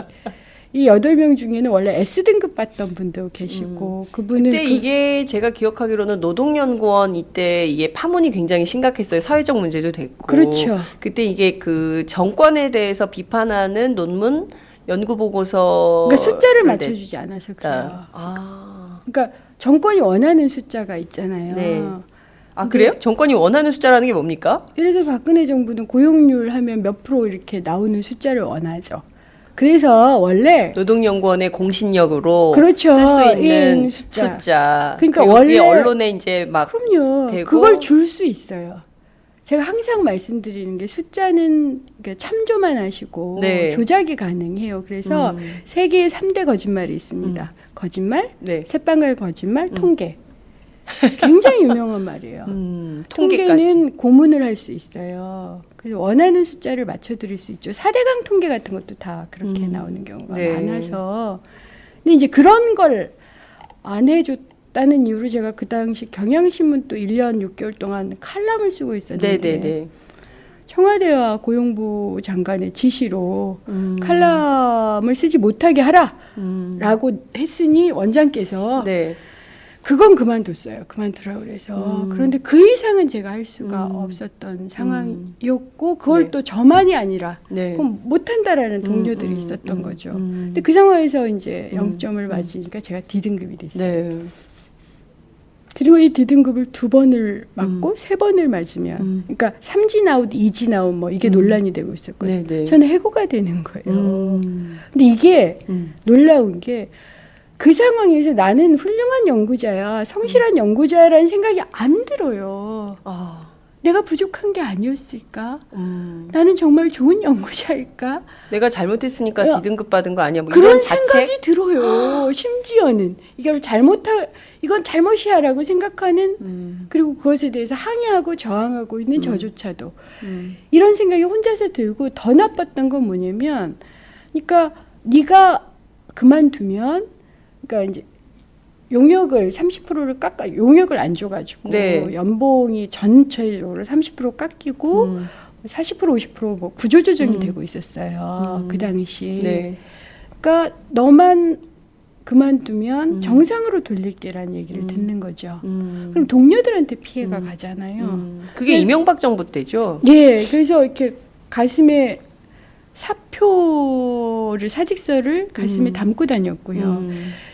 이 8명 중에는 원래 S등급 받던 분도 계시고 그분은 그때 이게 제가 기억하기로는 노동연구원 이때 이게 파문이 굉장히 심각했어요. 사회적 문제도 됐고. 그렇죠. 그때 이게 그 정권에 대해서 비판하는 논문, 연구 보고서. 그러니까 숫자를 맞춰주지 않아서 그래요. 아. 그러니까 정권이 원하는 숫자가 있잖아요. 네. 아, 그래요? 정권이 원하는 숫자라는 게 뭡니까? 예를 들어 박근혜 정부는 고용률 하면 몇 프로 이렇게 나오는 숫자를 원하죠. 그래서 원래 노동연구원의 공신력으로 그렇죠. 쓸 수 있는 인 숫자. 그러니까 그리고 원래 그게 언론에 이제 막 그럼요. 되고. 그걸 줄 수 있어요. 제가 항상 말씀드리는 게 숫자는 그러니까 참조만 하시고 네. 조작이 가능해요. 그래서 세계에 3대 거짓말이 있습니다. 거짓말, 네. 새방울 거짓말, 통계. 굉장히 유명한 말이에요. 통계까지. 통계는 고문을 할 수 있어요. 그래서 원하는 숫자를 맞춰드릴 수 있죠. 4대강 통계 같은 것도 다 그렇게 나오는 경우가 네. 많아서. 근데 이제 그런 걸 안 해줬다는 이유로 제가 그 당시 경향신문 또 1년 6개월 동안 칼럼을 쓰고 있었는데 네네네. 청와대와 고용부 장관의 지시로 칼럼을 쓰지 못하게 하라라고 했으니 원장께서 네. 그건 그만뒀어요. 그만두라고 그래서. 그런데 그 이상은 제가 할 수가 없었던 상황이었고 그걸 네. 또 저만이 아니라 네. 그럼 못한다라는 동료들이 있었던 거죠. 근데 그 상황에서 이제 0점을 맞으니까 제가 D등급이 됐어요. 네. 그리고 이 D등급을 2번을 맞고 3번을 맞으면 그러니까 3진 아웃, 2진 아웃 뭐 이게 논란이 되고 있었거든요. 네, 네. 저는 해고가 되는 거예요. 근데 이게 놀라운 게 그 상황에서 나는 훌륭한 연구자야, 성실한 연구자라는 생각이 안 들어요. 아. 내가 부족한 게 아니었을까? 나는 정말 좋은 연구자일까? 내가 잘못했으니까 야, D등급 받은 거 아니야? 뭐 그런 이런 자책? 생각이 들어요. 심지어는 이건 잘못이야라고 생각하는 그리고 그것에 대해서 항의하고 저항하고 있는 저조차도 이런 생각이 혼자서 들고 더 나빴던 건 뭐냐면, 그러니까 네가 그만두면, 그러니까 이제 용역을 30%를 용역을 안 줘가지고 네. 연봉이 전체적으로 30% 깎이고 40% 50% 구조조정이 되고 있었어요. 그 당시. 네. 그러니까 너만 그만두면 정상으로 돌릴게라는 얘기를 듣는 거죠. 그럼 동료들한테 피해가 가잖아요. 그게 이명박 정부 때죠? 예, 그래서 이렇게 가슴에 사표를 사직서를 가슴에 담고 다녔고요.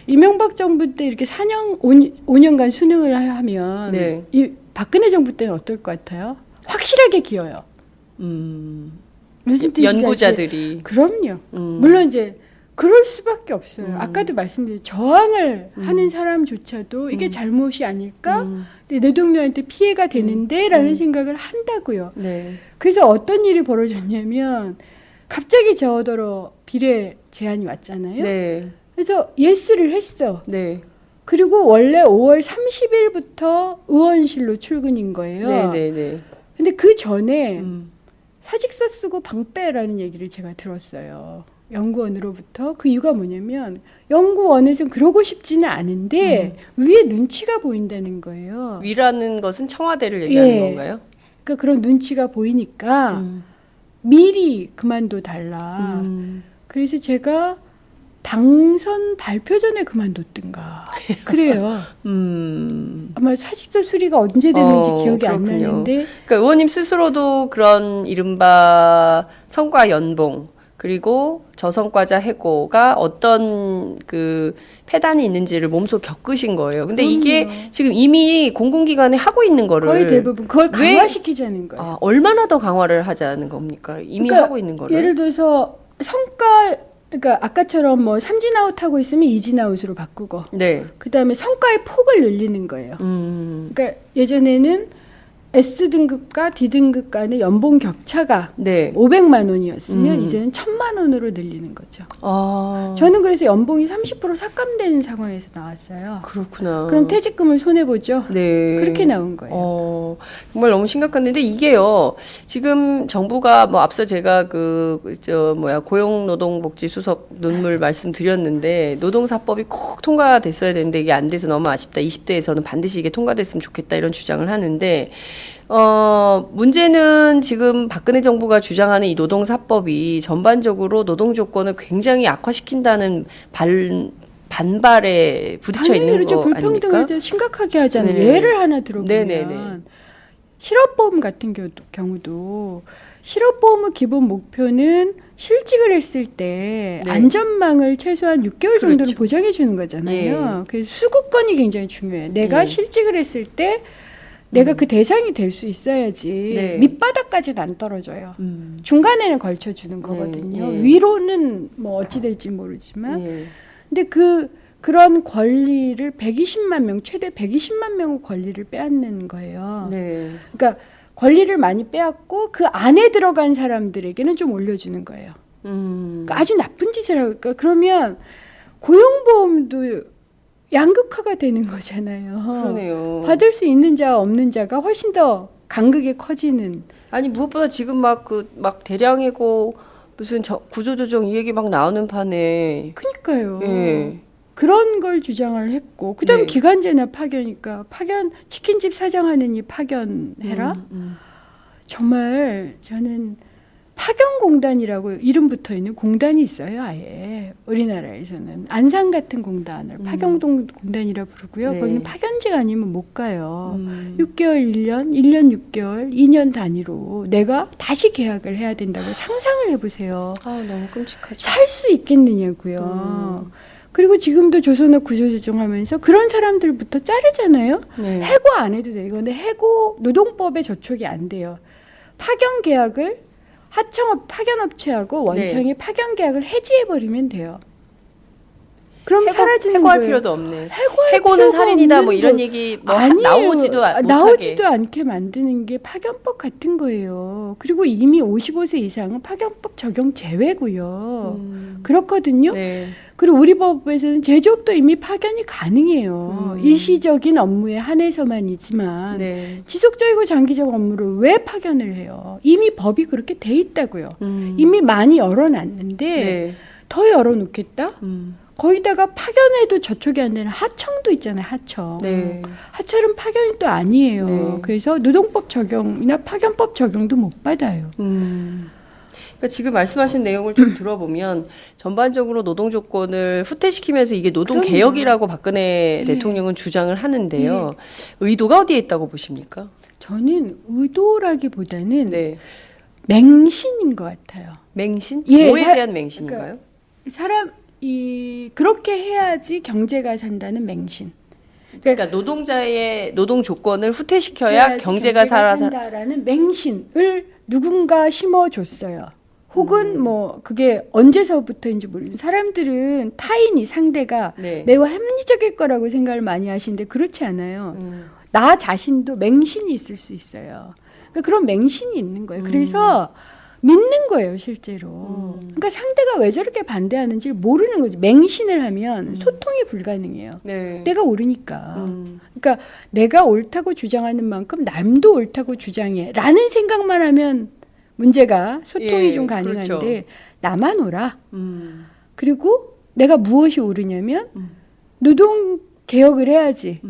이명박 정부 때 이렇게 5년간 수능을 하면 네. 이 박근혜 정부 때는 어떨 것 같아요? 확실하게 기어요. 무슨 뜻인지 연구자들이. 아시죠? 그럼요. 물론 이제 그럴 수밖에 없어요. 아까도 말씀드린 저항을 하는 사람조차도 이게 잘못이 아닐까? 내 동료한테 피해가 되는데라는 생각을 한다고요. 네. 그래서 어떤 일이 벌어졌냐면 갑자기 저더러 비례 제안이 왔잖아요. 네. 그래서 예스를 했어. 네. 그리고 원래 5월 30일부터 의원실로 출근인 거예요. 네. 네. 네. 근데 그 전에 사직서 쓰고 방빼라는 얘기를 제가 들었어요. 연구원으로부터. 그 이유가 뭐냐면 연구원에서는 그러고 싶지는 않은데 위에 눈치가 보인다는 거예요. 위라는 것은 청와대를 얘기하는 예. 건가요? 그러니까 그런 눈치가 보이니까 미리 그만둬 달라. 그래서 제가 당선 발표 전에 그만뒀든가 그래요. 아마 사직서 수리가 언제 되는지 기억이 안 그렇군요. 나는데 그러니까 의원님 스스로도 그런 이른바 성과 연봉 그리고 저성과자 해고가 어떤 그 폐단이 있는지를 몸소 겪으신 거예요. 근데 이게 지금 이미 공공기관에 하고 있는 거를 거의 대부분 그걸 왜- 강화시키자는 거예요. 아, 얼마나 더 강화를 하자는 겁니까? 이미 그러니까 하고 있는 거를. 예를 들어서 성과 그러니까 아까처럼 뭐 삼진아웃 하고 있으면 이진아웃으로 바꾸고 네. 그다음에 성과의 폭을 늘리는 거예요. 그러니까 예전에는 S등급과 D등급 간의 연봉 격차가 네. 500만 원이었으면 이제는 1000만 원으로 늘리는 거죠. 아. 저는 그래서 연봉이 30% 삭감되는 상황에서 나왔어요. 그렇구나. 그럼 퇴직금을 손해보죠. 네. 그렇게 나온 거예요. 정말 너무 심각한데 이게요. 지금 정부가 뭐 앞서 제가 고용노동복지수석 눈물 말씀드렸는데 노동사법이 꼭 통과됐어야 되는데 이게 안 돼서 너무 아쉽다. 20대에서는 반드시 이게 통과됐으면 좋겠다 이런 주장을 하는데 문제는 지금 박근혜 정부가 주장하는 이 노동사법이 전반적으로 노동 조건을 굉장히 악화시킨다는 반발에 부딪혀 있는 그렇죠. 거 아닙니까? 불평등을 심각하게 하잖아요. 네. 예를 하나 들어보면 네네네. 실업보험 같은 경우도 실업보험의 기본 목표는 실직을 했을 때 네. 안전망을 최소한 6개월 정도는 그렇죠. 보장해 주는 거잖아요. 그래서 수급권이 굉장히 중요해요. 내가 예. 실직을 했을 때 내가 그 대상이 될 수 있어야지 네. 밑바닥까지는 안 떨어져요. 중간에는 걸쳐주는 거거든요. 예. 위로는 뭐 어찌 될지 모르지만 예. 근데 그런 권리를 120만 명, 최대 120만 명의 권리를 빼앗는 거예요. 네. 그러니까 권리를 많이 빼앗고 그 안에 들어간 사람들에게는 좀 올려주는 거예요. 그러니까 아주 나쁜 짓을 하고, 그러니까 그러면 고용보험도 양극화가 되는 거잖아요. 그러네요. 받을 수 있는 자와 없는 자가 훨씬 더 간극이 커지는. 아니 무엇보다 지금 막 대량해고 무슨 구조조정 이 얘기 막 나오는 판에 그러니까요. 예. 그런 걸 주장을 했고 그다음 네. 기간제나 파견이니까 파견 치킨집 사장하느니 파견해라. 정말 저는 파견공단이라고 이름 붙어 있는 공단이 있어요. 아예 우리나라에서는 안산 같은 공단을 파견공단이라 부르고요. 네. 거기는 파견제가 아니면 못 가요. 6개월 1년, 1년 6개월, 2년 단위로 내가 다시 계약을 해야 된다고 상상을 해보세요. 아 너무 끔찍하죠. 살 수 있겠느냐고요. 그리고 지금도 조선업 구조조정하면서 그런 사람들부터 자르잖아요. 네. 해고 안 해도 돼요. 그런데 해고 노동법에 저촉이 안 돼요. 파견 계약을 파견업체하고 원청이 파견 계약을 해지해버리면 돼요. 그럼 사라지는 해고할 거예요. 필요도 없네. 해고할 해고는 필요가 살인이다 뭐 없는 이런 거. 얘기 뭐 아니에요. 나오지도 못하게. 나오지도 않게 만드는 게 파견법 같은 거예요. 그리고 이미 55세 이상은 파견법 적용 제외고요. 그렇거든요. 네. 그리고 우리 법에서는 제조업도 이미 파견이 가능해요. 일시적인 업무에 한해서만이지만 네. 지속적이고 장기적 업무를 왜 파견을 해요? 이미 법이 그렇게 돼 있다고요. 이미 많이 열어놨는데 네. 더 열어놓겠다? 거기다가 파견에도 저촉이 안 되는 하청도 있잖아요. 하청. 네. 하청은 파견이 또 아니에요. 네. 그래서 노동법 적용이나 파견법 적용도 못 받아요. 그러니까 지금 말씀하신 내용을 좀 들어보면 전반적으로 노동 조건을 후퇴시키면서 이게 노동 그럼요. 개혁이라고 박근혜 네. 대통령은 주장을 하는데요. 의도가 어디에 있다고 보십니까? 저는 의도라기보다는 네. 맹신인 것 같아요. 맹신? 예, 뭐에 사- 대한 맹신인가요? 그렇게 해야지 경제가 산다는 맹신. 그러니까 노동자의 노동 조건을 후퇴시켜야 그래야지 경제가 살아서 산다라는 맹신을 누군가 심어줬어요. 혹은 뭐 그게 언제서부터인지 모르는 사람들은 타인이 상대가 네. 매우 합리적일 거라고 생각을 많이 하시는데 그렇지 않아요. 나 자신도 맹신이 있을 수 있어요. 그러니까 그런 맹신이 있는 거예요. 그래서 믿는 거예요, 실제로. 그러니까 상대가 왜 저렇게 반대하는지 모르는 거지. 맹신을 하면 소통이 불가능해요. 네. 내가 옳으니까. 그러니까 내가 옳다고 주장하는 만큼 남도 옳다고 주장해. 라는 생각만 하면 문제가 소통이 예, 좀 가능한데 그렇죠. 나만 옳아. 그리고 내가 무엇이 옳으냐면 노동 개혁을 해야지.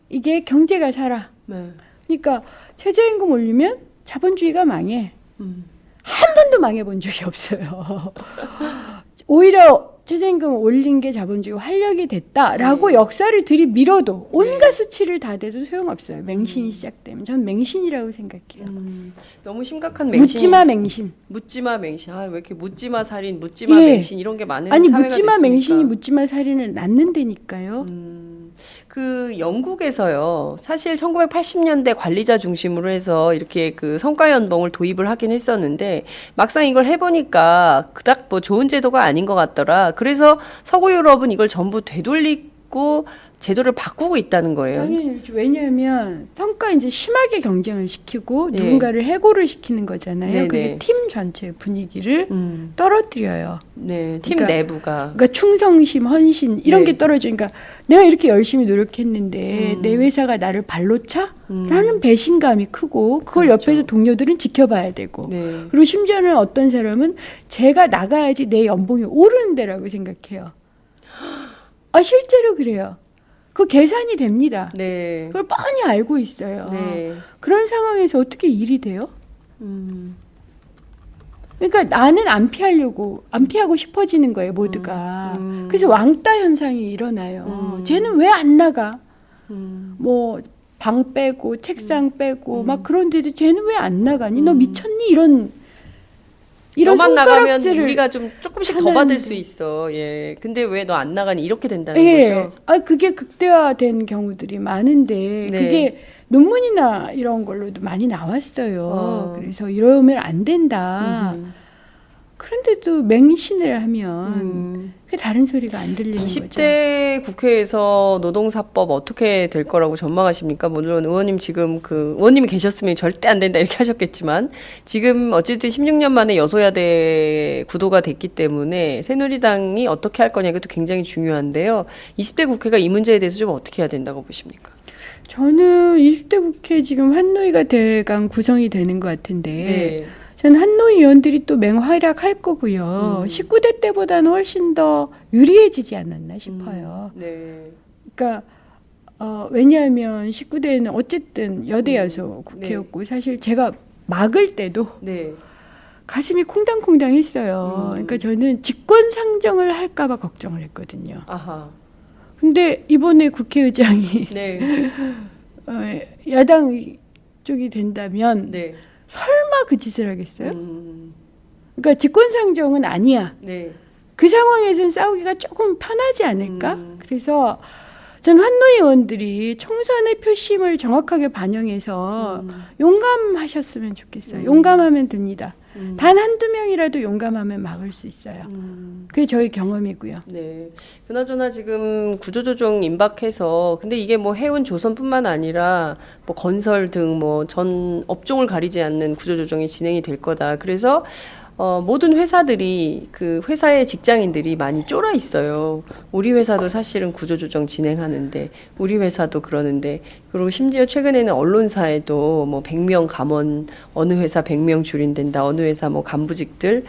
이게 경제가 살아. 네. 그러니까 최저임금 올리면 자본주의가 망해. 한 번도 망해본 적이 없어요. 오히려 최저임금 올린 게 자본주의 활력이 됐다라고 네. 역사를 들이밀어도 온갖 네. 수치를 다 대도 소용없어요. 맹신이 시작되면 전 맹신이라고 생각해요. 너무 심각한 맹신. 묻지마 맹신. 묻지마 맹신. 아, 왜 이렇게 묻지마 살인, 묻지마 예. 맹신 이런 게 많은 아니 사회가 묻지마 됐으니까. 맹신이 묻지마 살인을 낳는다니까요. 그 영국에서요. 사실 1980년대 관리자 중심으로 해서 이렇게 그 성과 연봉을 도입을 하긴 했었는데 막상 이걸 해보니까 그닥 뭐 좋은 제도가 아닌 것 같더라. 그래서 서구 유럽은 이걸 전부 되돌리고 제도를 바꾸고 있다는 거예요. 당연히 왜냐하면 성과 이제 심하게 경쟁을 시키고 예. 누군가를 해고를 시키는 거잖아요. 네네. 그게 팀 전체의 분위기를 떨어뜨려요. 네, 팀 그러니까- 내부가. 그러니까 충성심, 헌신 이런 네. 게 떨어져. 그러니까 내가 이렇게 열심히 노력했는데 내 회사가 나를 발로 차? 라는 배신감이 크고 그걸 그렇죠. 옆에서 동료들은 지켜봐야 되고 네. 그리고 심지어는 어떤 사람은 제가 나가야지 내 연봉이 오르는 데라고 생각해요. 아 실제로 그래요. 그 계산이 됩니다. 네. 그걸 뻔히 알고 있어요. 네. 그런 상황에서 어떻게 일이 돼요? 그러니까 나는 안 피하고 싶어지는 거예요, 모두가. 그래서 왕따 현상이 일어나요. 쟤는 왜 안 나가? 뭐, 방 빼고, 책상 빼고, 막 그런데도 쟤는 왜 안 나가니? 너 미쳤니? 이런 너만 나가면 손가락질을 우리가 좀 조금씩 더 하나는데. 받을 수 있어. 예. 근데 왜 너 안 나가니? 이렇게 된다는 예. 거죠. 아, 그게 극대화된 경우들이 많은데, 네. 그게 논문이나 이런 걸로도 많이 나왔어요. 그래서 이러면 안 된다. 그런데도 맹신을 하면 그 다른 소리가 안 들리는 거죠. 20대 국회에서 노동사법 어떻게 될 거라고 전망하십니까? 물론 의원님 지금 의원님이 계셨으면 절대 안 된다 이렇게 하셨겠지만 지금 어쨌든 16년 만에 여소야대 구도가 됐기 때문에 새누리당이 어떻게 할 거냐 이것도 굉장히 중요한데요. 20대 국회가 이 문제에 대해서 좀 어떻게 해야 된다고 보십니까? 저는 20대 국회 지금 한노위가 대강 구성이 되는 것 같은데 네. 저는 한노위 의원들이 또 맹활약할 거고요. 19대 때보다는 훨씬 더 유리해지지 않았나 싶어요. 네. 그러니까 왜냐하면 19대는 어쨌든 여대여소 국회였고 사실 제가 막을 때도 네. 가슴이 콩당콩당했어요. 그러니까 저는 직권 상정을 할까 봐 걱정을 했거든요. 아하. 근데 이번에 국회의장이 네. 야당 쪽이 된다면 네. 설마 그 짓을 하겠어요? 그러니까 직권 상정은 아니야. 네. 그 상황에서는 싸우기가 조금 편하지 않을까? 그래서 전 한노위 의원들이 총선의 표심을 정확하게 반영해서 용감하셨으면 좋겠어요. 용감하면 됩니다. 단 한두 명이라도 용감하면 막을 수 있어요. 그게 저희 경험이고요. 네. 그나저나 지금 구조조정 임박해서 근데 이게 뭐 해운 조선뿐만 아니라 뭐 건설 등 뭐 전 업종을 가리지 않는 구조조정이 진행이 될 거다. 그래서 모든 회사들이 그 회사의 직장인들이 많이 쫄아 있어요. 우리 회사도 사실은 구조조정 진행하는데 우리 회사도 그러는데 그리고 심지어 최근에는 언론사에도 뭐 100명 감원 어느 회사 100명 줄인댄다. 어느 회사 뭐 간부직들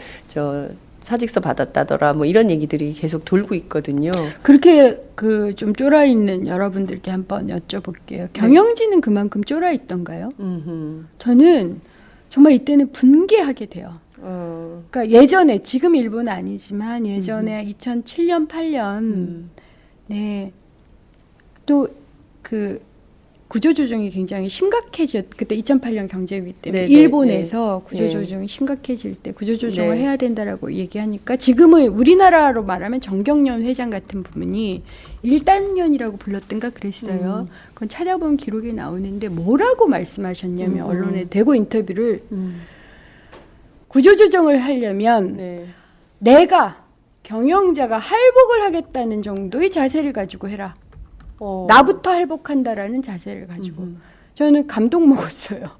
사직서 받았다더라. 뭐 이런 얘기들이 계속 돌고 있거든요. 그렇게 그 좀 쫄아 있는 여러분들께 한번 여쭤볼게요. 경영진은 그만큼 쫄아 있던가요? 저는 정말 이때는 분개하게 돼요. 그러니까 예전에 지금 일본은 아니지만 예전에 2007년 8년 네. 또 그 구조조정이 굉장히 심각해졌 그때 2008년 경제위기 때문에 네네, 일본에서 네. 구조조정이 심각해질 때 구조조정을 네. 해야 된다라고 얘기하니까 지금의 우리나라로 말하면 정경련 회장 같은 분이 1단련이라고 불렀던가 그랬어요. 그건 찾아보면 기록이 나오는데 뭐라고 말씀하셨냐면 언론에 대고 인터뷰를 구조조정을 하려면 네. 내가 경영자가 할복을 하겠다는 정도의 자세를 가지고 해라. 어. 나부터 할복한다라는 자세를 가지고. 저는 감동 먹었어요.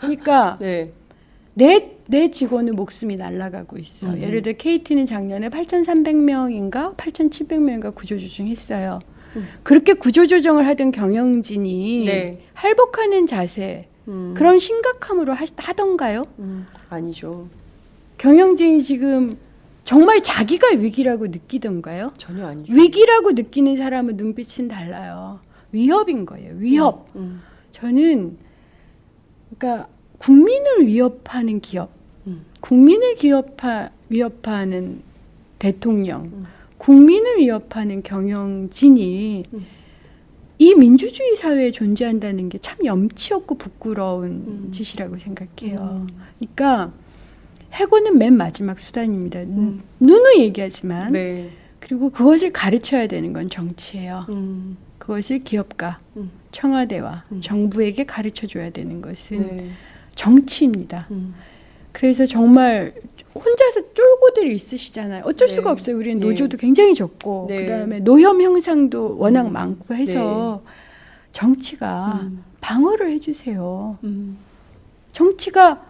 그러니까 네. 내 직원의 목숨이 날아가고 있어. 예를 들어 KT는 작년에 8,300명인가 8,700명인가 구조조정했어요. 그렇게 구조조정을 하던 경영진이 네. 할복하는 자세 그런 심각함으로 하던가요? 아니죠. 경영진이 지금 정말 자기가 위기라고 느끼던가요? 전혀 아니죠. 위기라고 느끼는 사람은 눈빛은 달라요. 위협인 거예요. 위협. 저는 그러니까 국민을 위협하는 기업, 국민을 위협하는 대통령, 국민을 위협하는 경영진이 이 민주주의 사회에 존재한다는 게 참 염치 없고 부끄러운 짓이라고 생각해요. 그러니까 해고는 맨 마지막 수단입니다. 누누이 얘기하지만 네. 그리고 그것을 가르쳐야 되는 건 정치예요. 그것을 기업가, 청와대와 정부에게 가르쳐줘야 되는 것은 네. 정치입니다. 그래서 정말 혼자서 쫄고들 있으시잖아요. 어쩔 네. 수가 없어요. 우리는 네. 노조도 굉장히 적고 네. 그다음에 노혐 형상도 워낙 많고 해서 정치가 방어를 해주세요. 정치가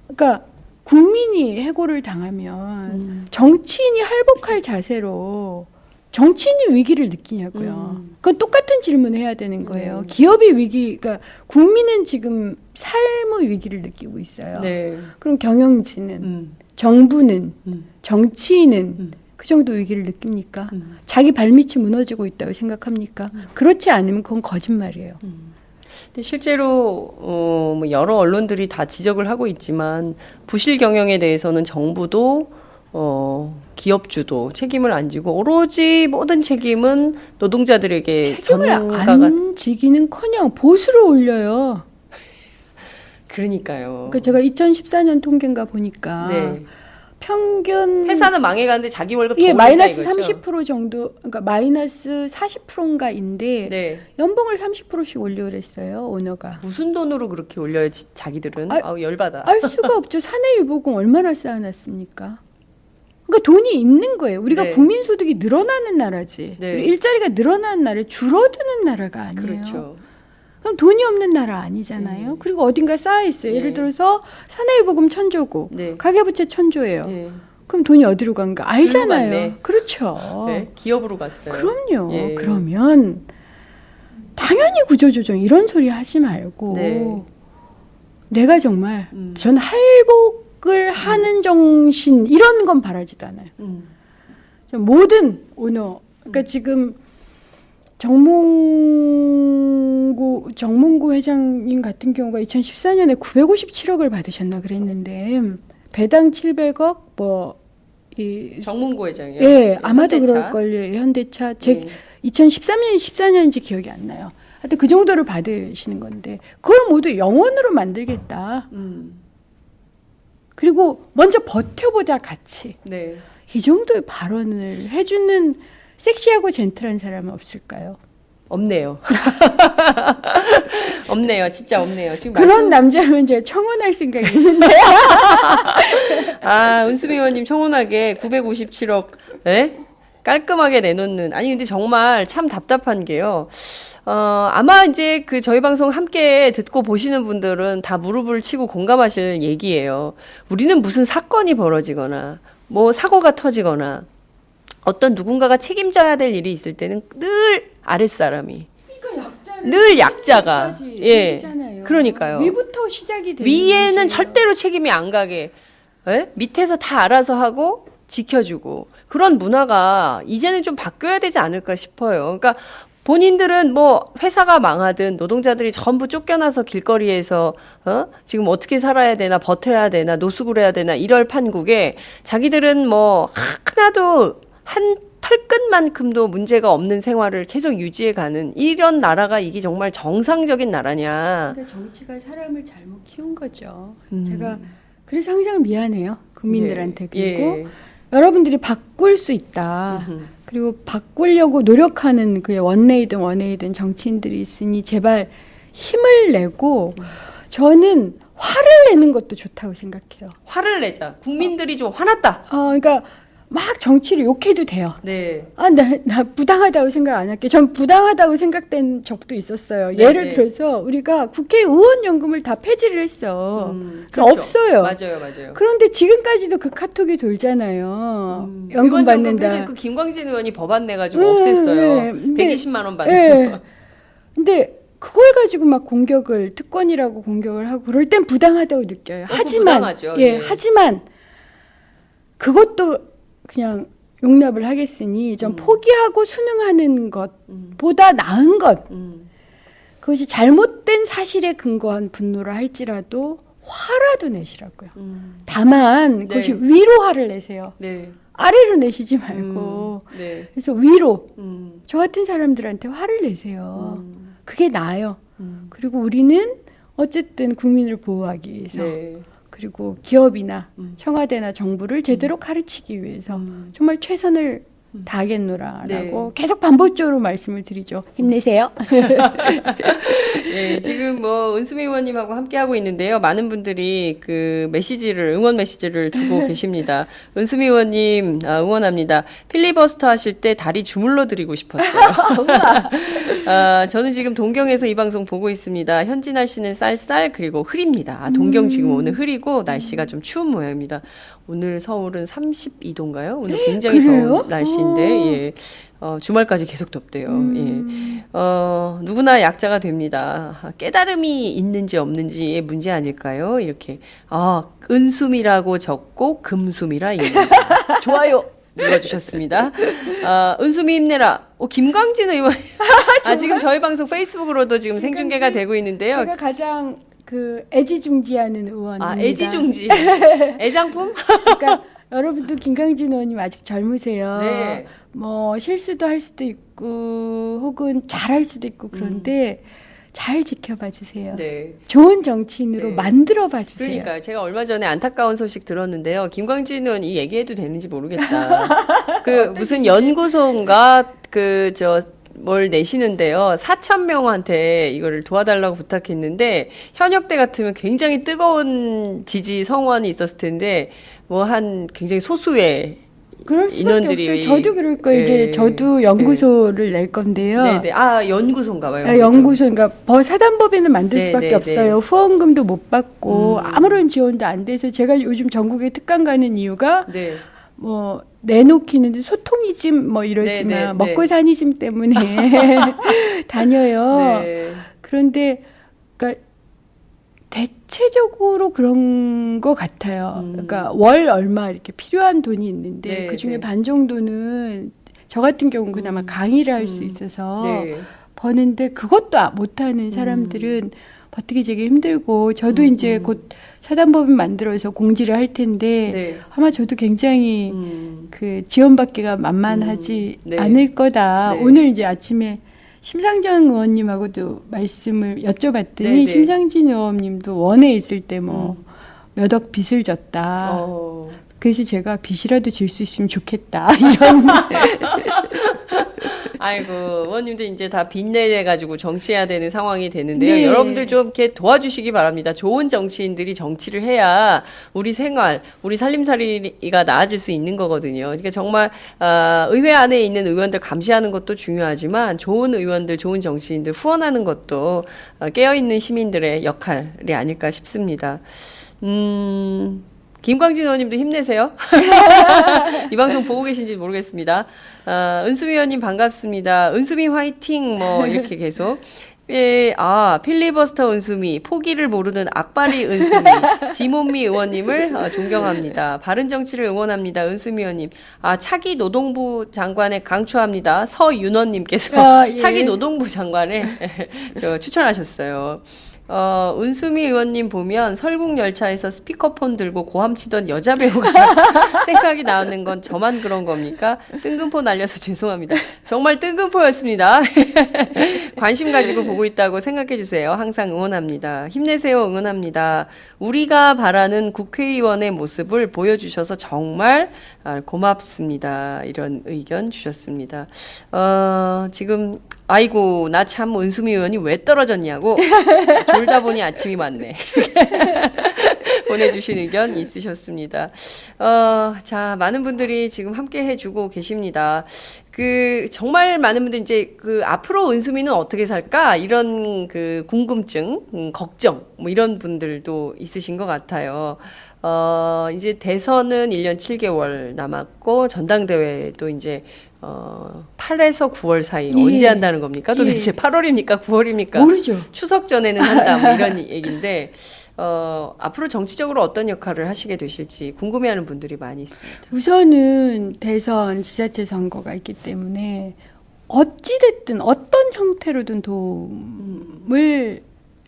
그러니까 국민이 해고를 당하면 정치인이 할복할 자세로 정치인이 위기를 느끼냐고요. 그건 똑같은 질문을 해야 되는 거예요. 기업이 위기, 그러니까 국민은 지금 삶의 위기를 느끼고 있어요. 네. 그럼 경영진은, 정부는, 정치인은 그 정도 위기를 느낍니까? 자기 발밑이 무너지고 있다고 생각합니까? 그렇지 않으면 그건 거짓말이에요. 근데 실제로 뭐 여러 언론들이 다 지적을 하고 있지만 부실 경영에 대해서는 정부도 기업주도 책임을 안 지고 오로지 모든 책임은 노동자들에게 책임을 안 지기는커녕 보수를 올려요. 그러니까요. 그러니까 제가 2014년 통계인가 보니까 네. 평균 회사는 망해가는데 자기 월급 예, 더 마이너스 올린다 이거죠? 30% 정도, 그러니까 마이너스 40%인가인데 네. 연봉을 30%씩 올려 그랬어요, 오너가. 무슨 돈으로 그렇게 올려요, 자기들은? 아, 아우 열받아. 알 수가 없죠. 사내유보금 얼마나 쌓아놨습니까? 그러니까 돈이 있는 거예요. 우리가 네. 국민 소득이 늘어나는 나라지. 네. 그리고 일자리가 늘어나는 나라에 줄어드는 나라가 아니에요. 그렇죠. 그럼 돈이 없는 나라 아니잖아요. 그리고 어딘가 쌓여 있어요. 네. 예를 들어서 사내유보금 1,000조고 네. 가계부채 1,000조예요. 네. 그럼 돈이 어디로 간가 알잖아요. 갔네. 그렇죠. 네. 기업으로 갔어요. 그럼요. 예. 그러면 당연히 구조조정 이런 소리 하지 말고 네. 내가 정말 전 할복을 하는 정신 이런 건 바라지도 않아요. 전 모든 오너 그러니까 지금 정몽구 회장님 같은 경우가 2014년에 957억을 받으셨나 그랬는데 배당 700억 이 정문고 회장이요. 예, 아마도 현대차. 그럴 걸요. 현대차. 네. 2013년, 14년인지 기억이 안 나요. 하여튼 그 정도를 받으시는 건데 그걸 모두 영원으로 만들겠다. 그리고 먼저 버텨보자 같이. 네. 이 정도의 발언을 해주는 섹시하고 젠틀한 사람은 없을까요? 없네요. 없네요. 진짜 없네요. 지금 그런 남자면 제가 청혼할 생각이 있는데. 은수미 의원님 청혼하게 957억 깔끔하게 내놓는 아니 근데 정말 참 답답한 게요. 아마 이제 그 저희 방송 함께 듣고 보시는 분들은 다 무릎을 치고 공감하실 얘기예요. 우리는 무슨 사건이 벌어지거나 뭐 사고가 터지거나 어떤 누군가가 책임져야 될 일이 있을 때는 늘 아랫사람이 늘 약자가 그러니까요. 위부터 시작이 되는 위에는 문제예요. 절대로 책임이 안 가게 밑에서 다 알아서 하고 지켜주고 그런 문화가 이제는 좀 바뀌어야 되지 않을까 싶어요. 그러니까 본인들은 뭐 회사가 망하든 노동자들이 전부 쫓겨나서 길거리에서 지금 어떻게 살아야 되나 버텨야 되나 노숙을 해야 되나 이럴 판국에 자기들은 뭐 하나도 한 털끝만큼도 문제가 없는 생활을 계속 유지해가는 이런 나라가 이게 정말 정상적인 나라냐. 그러니까 정치가 사람을 잘못 키운 거죠. 제가 그래서 항상 미안해요. 국민들한테. 그리고 여러분들이 바꿀 수 있다. 그리고 바꾸려고 노력하는 그 원내이든 정치인들이 있으니 제발 힘을 내고 저는 화를 내는 것도 좋다고 생각해요. 화를 내자. 국민들이 좀 화났다. 그러니까 막 정치를 욕해도 돼요. 네. 나 부당하다고 생각 안 할게. 전 부당하다고 생각된 적도 있었어요. 네, 예를 네. 들어서 우리가 국회의원 연금을 다 폐지를 했어. 그렇죠. 없어요. 맞아요. 그런데 지금까지도 그 카톡이 돌잖아요. 연금 받는다. 그 김광진 의원이 법안 내가지고 없앴어요. 120만 원 받는 거. 근데 그걸 가지고 막 특권이라고 공격을 하고 그럴 땐 부당하다고 느껴요. 하지만 부당하죠. 예. 하지만 그것도 그냥 용납을 하겠으니 좀 포기하고 순응하는 것보다 나은 것. 그것이 잘못된 사실에 근거한 분노를 할지라도 화라도 내시라고요. 다만 그것이 위로 화를 내세요. 네. 아래로 내시지 말고 네. 그래서 위로 음. 저 같은 사람들한테 화를 내세요. 그게 나아요. 그리고 우리는 어쨌든 국민을 보호하기 위해서 네. 그리고 기업이나 청와대나 정부를 제대로 가르치기 위해서 정말 최선을 다하겠노라라고 네. 계속 반복적으로 말씀을 드리죠. 힘내세요. 예, 지금 뭐 은수미 의원님하고 함께 하고 있는데요. 많은 분들이 그 메시지를 응원 메시지를 주고 계십니다. 은수미 의원님 응원합니다. 필리버스터 하실 때 다리 주물러 드리고 싶었어요. 저는 지금 동경에서 이 방송 보고 있습니다. 현지 날씨는 쌀쌀 그리고 흐립니다. 동경 지금 오늘 흐리고 날씨가 좀 추운 모양입니다. 오늘 서울은 32도인가요? 오늘 굉장히 그래요? 더운 날씨인데 예. 주말까지 계속 덥대요. 예. 누구나 약자가 됩니다. 깨달음이 있는지 없는지의 문제 아닐까요? 이렇게 은숨이라고 적고 금숨이라 읽는다. 좋아요 눌러주셨습니다. 은숨이 힘내라. 김광진 의원. 지금 저희 방송 페이스북으로도 지금 생중계가 되고 있는데요. 제가 가장 애지중지하는 의원입니다. 애지중지. 애장품? 그러니까 여러분도 김강진 의원님 아직 젊으세요. 네. 뭐 실수도 할 수도 있고 혹은 잘할 수도 있고 그런데 잘 지켜봐 주세요. 네. 좋은 정치인으로 네. 만들어 봐 주세요. 그러니까 제가 얼마 전에 안타까운 소식 들었는데요. 김광진 의원 이 얘기해도 되는지 모르겠다. 무슨 연구소인가 뭘 내시는데요. 4,000명한테 이거를 도와달라고 부탁했는데 현역 때 같으면 굉장히 뜨거운 지지 성원이 있었을 텐데 굉장히 소수의 그럴 수밖에 인원들이 없어요. 저도 그럴 거예요. 예. 이제 저도 연구소를 낼 건데요. 네네. 연구소인가 봐요. 연구소, 그러니까 사단법인을 만들 네, 수밖에 네, 없어요. 후원금도 못 받고 아무런 지원도 안 돼서 제가 요즘 전국에 특강 가는 이유가 네. 뭐 내놓기는 소통이즘 뭐 이러지만 네, 네, 먹고 네. 사니심 때문에 다녀요. 네. 그런데 그러니까 대체적으로 그런 것 같아요. 그러니까 월 얼마 이렇게 필요한 돈이 있는데 네, 그 중에 네. 반 정도는 저 같은 경우는 그나마 강의를 할 수 있어서 네. 버는데 그것도 못하는 사람들은 버티기 되게 힘들고 저도 이제 곧 사단법인 만들어서 공지를 할 텐데 네. 아마 저도 굉장히 지원받기가 만만하지 네. 않을 거다. 네. 오늘 이제 아침에 심상정 의원님하고도 말씀을 여쭤봤더니 네, 네. 심상진 의원님도 원에 있을 때 뭐 몇 억 빚을 졌다. 그래서 제가 빚이라도 질 수 있으면 좋겠다. 이런 아이고, 의원님들 이제 다 빚내가지고 정치해야 되는 상황이 되는데요. 네. 여러분들 좀 이렇게 도와주시기 바랍니다. 좋은 정치인들이 정치를 해야 우리 생활, 우리 살림살이가 나아질 수 있는 거거든요. 그러니까 정말, 의회 안에 있는 의원들 감시하는 것도 중요하지만 좋은 의원들, 좋은 정치인들 후원하는 것도 깨어있는 시민들의 역할이 아닐까 싶습니다. 김광진 의원님도 힘내세요. 이 방송 보고 계신지 모르겠습니다. 은수미 의원님 반갑습니다. 은수미 화이팅 뭐 이렇게 계속. 예, 필리버스터 은수미, 포기를 모르는 악바리 은수미, 지몬미 의원님을 존경합니다. 바른정치를 응원합니다. 은수미 의원님. 차기 노동부 장관에 강추합니다. 서윤원님께서 예. 차기 노동부 장관에 추천하셨어요. 은수미 의원님 보면 설국열차에서 스피커폰 들고 고함 치던 여자 배우가 생각이 나는 건 저만 그런 겁니까? 뜬금포 날려서 죄송합니다. 정말 뜬금포였습니다. 관심 가지고 보고 있다고 생각해 주세요. 항상 응원합니다. 힘내세요. 응원합니다. 우리가 바라는 국회의원의 모습을 보여주셔서 정말 고맙습니다. 이런 의견 주셨습니다. 지금 아이고 나 참 은수미 의원이 왜 떨어졌냐고 졸다 보니 아침이 왔네. 보내주신 의견 있으셨습니다. 자, 많은 분들이 지금 함께 해주고 계십니다. 정말 많은 분들이 이제 앞으로 은수미는 어떻게 살까? 이런 궁금증, 걱정, 뭐 이런 분들도 있으신 것 같아요. 이제 대선은 1년 7개월 남았고, 전당대회도 이제 8에서 9월 사이 예. 언제 한다는 겁니까? 도대체 예. 8월입니까? 9월입니까? 모르죠. 추석 전에는 한다 뭐 이런 얘기인데 앞으로 정치적으로 어떤 역할을 하시게 되실지 궁금해하는 분들이 많이 있습니다. 우선은 대선 지자체 선거가 있기 때문에 어찌됐든 어떤 형태로든 도움을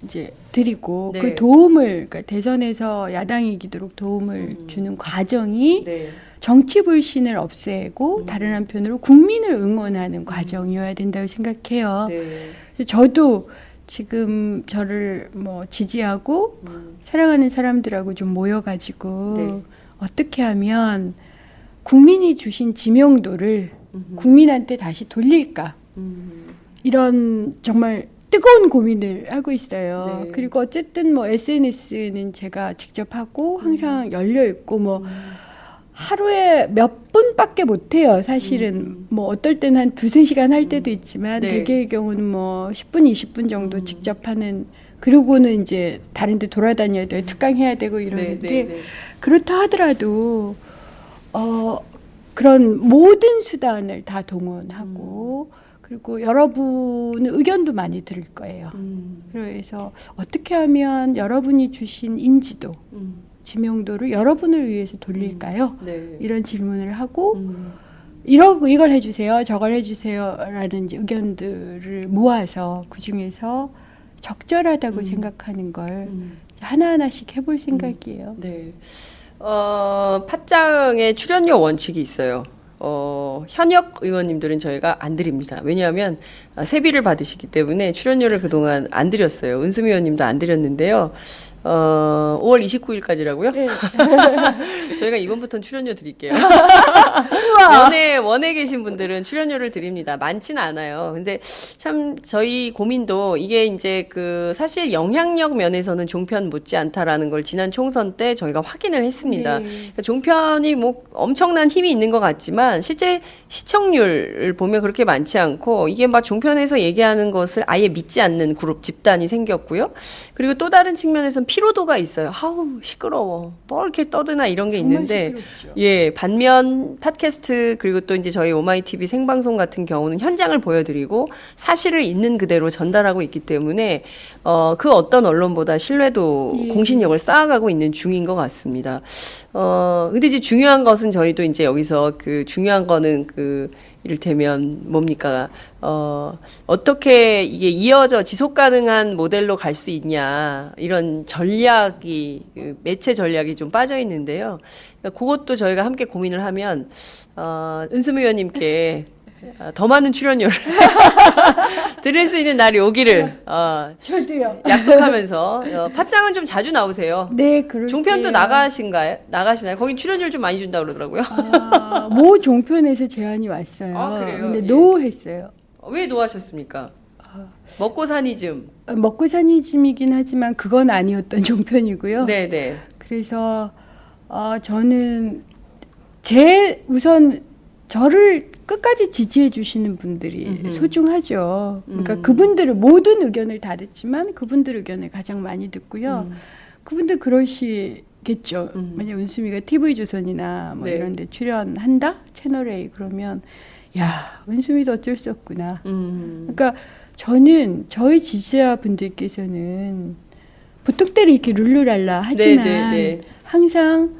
이제 드리고 네. 그 도움을 그러니까 대선에서 야당이 이기도록 도움을 주는 과정이 네. 정치 불신을 없애고 다른 한편으로 국민을 응원하는 과정이어야 된다고 생각해요. 네. 그래서 저도 지금 저를 뭐 지지하고 사랑하는 사람들하고 좀 모여가지고 네. 어떻게 하면 국민이 주신 지명도를 국민한테 다시 돌릴까 이런 정말 뜨거운 고민을 하고 있어요. 네. 그리고 어쨌든 뭐 SNS는 제가 직접 하고 항상 열려 있고 뭐 하루에 몇 분밖에 못 해요. 사실은 뭐 어떨 때는 한 2-3시간 할 때도 있지만 네. 대개의 경우는 뭐 10분, 20분 정도 직접 하는 그러고는 이제 다른 데 돌아다녀야 돼요. 특강해야 되고 이러는데 네. 그렇다 하더라도 그런 모든 수단을 다 동원하고 그리고 여러분의 의견도 많이 들을 거예요. 그래서 어떻게 하면 여러분이 주신 인지도, 지명도를 여러분을 위해서 돌릴까요? 네. 이런 질문을 하고 이걸 해주세요, 저걸 해주세요라는 이제 의견들을 모아서 그 중에서 적절하다고 생각하는 걸 하나하나씩 해볼 생각이에요. 네. 팟짱의 출연료 원칙이 있어요. 현역 의원님들은 저희가 안 드립니다. 왜냐하면 세비를 받으시기 때문에 출연료를 그동안 안 드렸어요. 은수미 의원님도 안 드렸는데요. 5월 29일까지라고요? 네. 저희가 이번부터는 출연료 드릴게요. 원에 계신 분들은 출연료를 드립니다. 많지는 않아요. 근데 참 저희 고민도 이게 이제 그 사실 영향력 면에서는 종편 못지 않다라는 걸 지난 총선 때 저희가 확인을 했습니다. 네. 그러니까 종편이 뭐 엄청난 힘이 있는 것 같지만 실제 시청률을 보면 그렇게 많지 않고 이게 막 종편에서 얘기하는 것을 아예 믿지 않는 그룹 집단이 생겼고요. 그리고 또 다른 측면에서는 피로도가 있어요. 아우 시끄러워. 뭐 이렇게 떠드나 이런 게 있는데 시끄럽죠. 예, 반면 팟캐스트 그리고 또 이제 저희 오마이TV 생방송 같은 경우는 현장을 보여드리고 사실을 있는 그대로 전달하고 있기 때문에 그 어떤 언론보다 신뢰도 예. 공신력을 쌓아가고 있는 중인 것 같습니다. 근데 이제 중요한 것은 저희도 이제 여기서 그 중요한 거는 그 이를테면 뭡니까? 어떻게 이게 이어져 지속 가능한 모델로 갈 수 있냐 이런 전략이 그 매체 전략이 좀 빠져 있는데요. 그러니까 그것도 저희가 함께 고민을 하면 은수미 의원님께 더 많은 출연료를 드릴 수 있는 날이 오기를 저도요. 약속하면서 팟짱은 좀 자주 나오세요. 네, 그럴 종편도 나가시나요? 거긴 출연료를 좀 많이 준다 그러더라고요. 모 종편에서 제안이 왔어요. 아, 그래요? 근데 예. 노했어요. 왜 노하셨습니까? 먹고 사니즘. 먹고 사니즘이긴 하지만 그건 아니었던 종편이고요. 네네. 그래서 저는 우선 저를 끝까지 지지해 주시는 분들이 소중하죠. 그러니까 그분들을 모든 의견을 다 듣지만 그분들 의견을 가장 많이 듣고요. 그분들 그러시겠죠. 만약 은수미가 TV조선이나 뭐 네. 이런 데 출연한다? 채널A 그러면 야, 은수미도 어쩔 수 없구나. 그러니까 저는 저희 지지자분들께서는 보통대로 이렇게 룰루랄라 하지만 네. 항상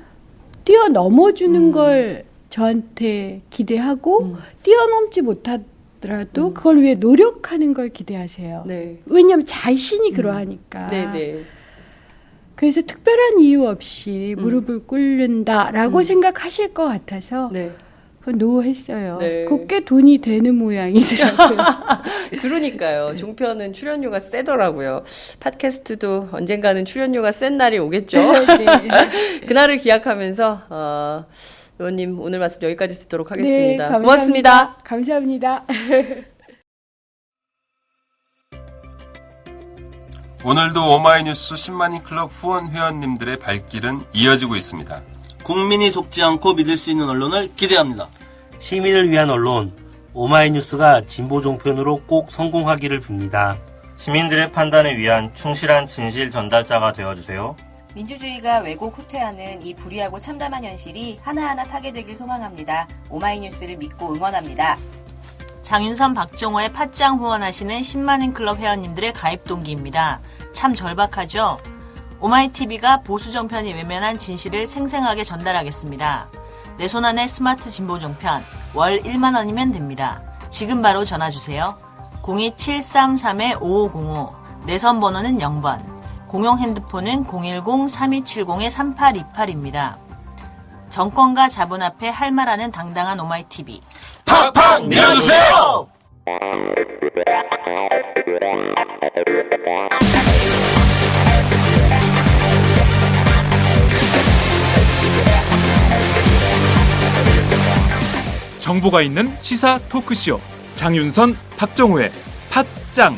뛰어넘어주는 걸 저한테 기대하고 뛰어넘지 못하더라도 그걸 위해 노력하는 걸 기대하세요. 네. 왜냐하면 자신이 그러하니까. 네네. 그래서 특별한 이유 없이 무릎을 꿇는다라고 생각하실 것 같아서 네. 그건 노했어요. 네. 그거 꽤 돈이 되는 모양이더라고요. 그러니까요. 종편은 출연료가 세더라고요. 팟캐스트도 언젠가는 출연료가 센 날이 오겠죠. 네. 그날을 기약하면서 의원님 오늘 말씀 여기까지 듣도록 하겠습니다. 네, 감사합니다. 고맙습니다. 감사합니다. 오늘도 오마이뉴스 10만인 클럽 후원 회원님들의 발길은 이어지고 있습니다. 국민이 속지 않고 믿을 수 있는 언론을 기대합니다. 시민을 위한 언론 오마이뉴스가 진보 종편으로 꼭 성공하기를 빕니다. 시민들의 판단에 위한 충실한 진실 전달자가 되어주세요. 민주주의가 왜곡 후퇴하는 이 불의하고 참담한 현실이 하나하나 타개되길 소망합니다. 오마이뉴스를 믿고 응원합니다. 장윤선, 박정호의 팟짱 후원하시는 10만인 클럽 회원님들의 가입 동기입니다. 참 절박하죠? 오마이TV가 보수 정편이 외면한 진실을 생생하게 전달하겠습니다. 내 손 안에 스마트 진보 정편 월 1만 원이면 됩니다. 지금 바로 전화 주세요. 02733-5505 내선 번호는 0번. 공용 핸드폰은 010-3270-3828입니다. 정권과 자본 앞에 할 말하는 당당한 오마이TV. 팍팍 밀어주세요! 정보가 있는 시사 토크쇼 장윤선, 박정우의 팟짱.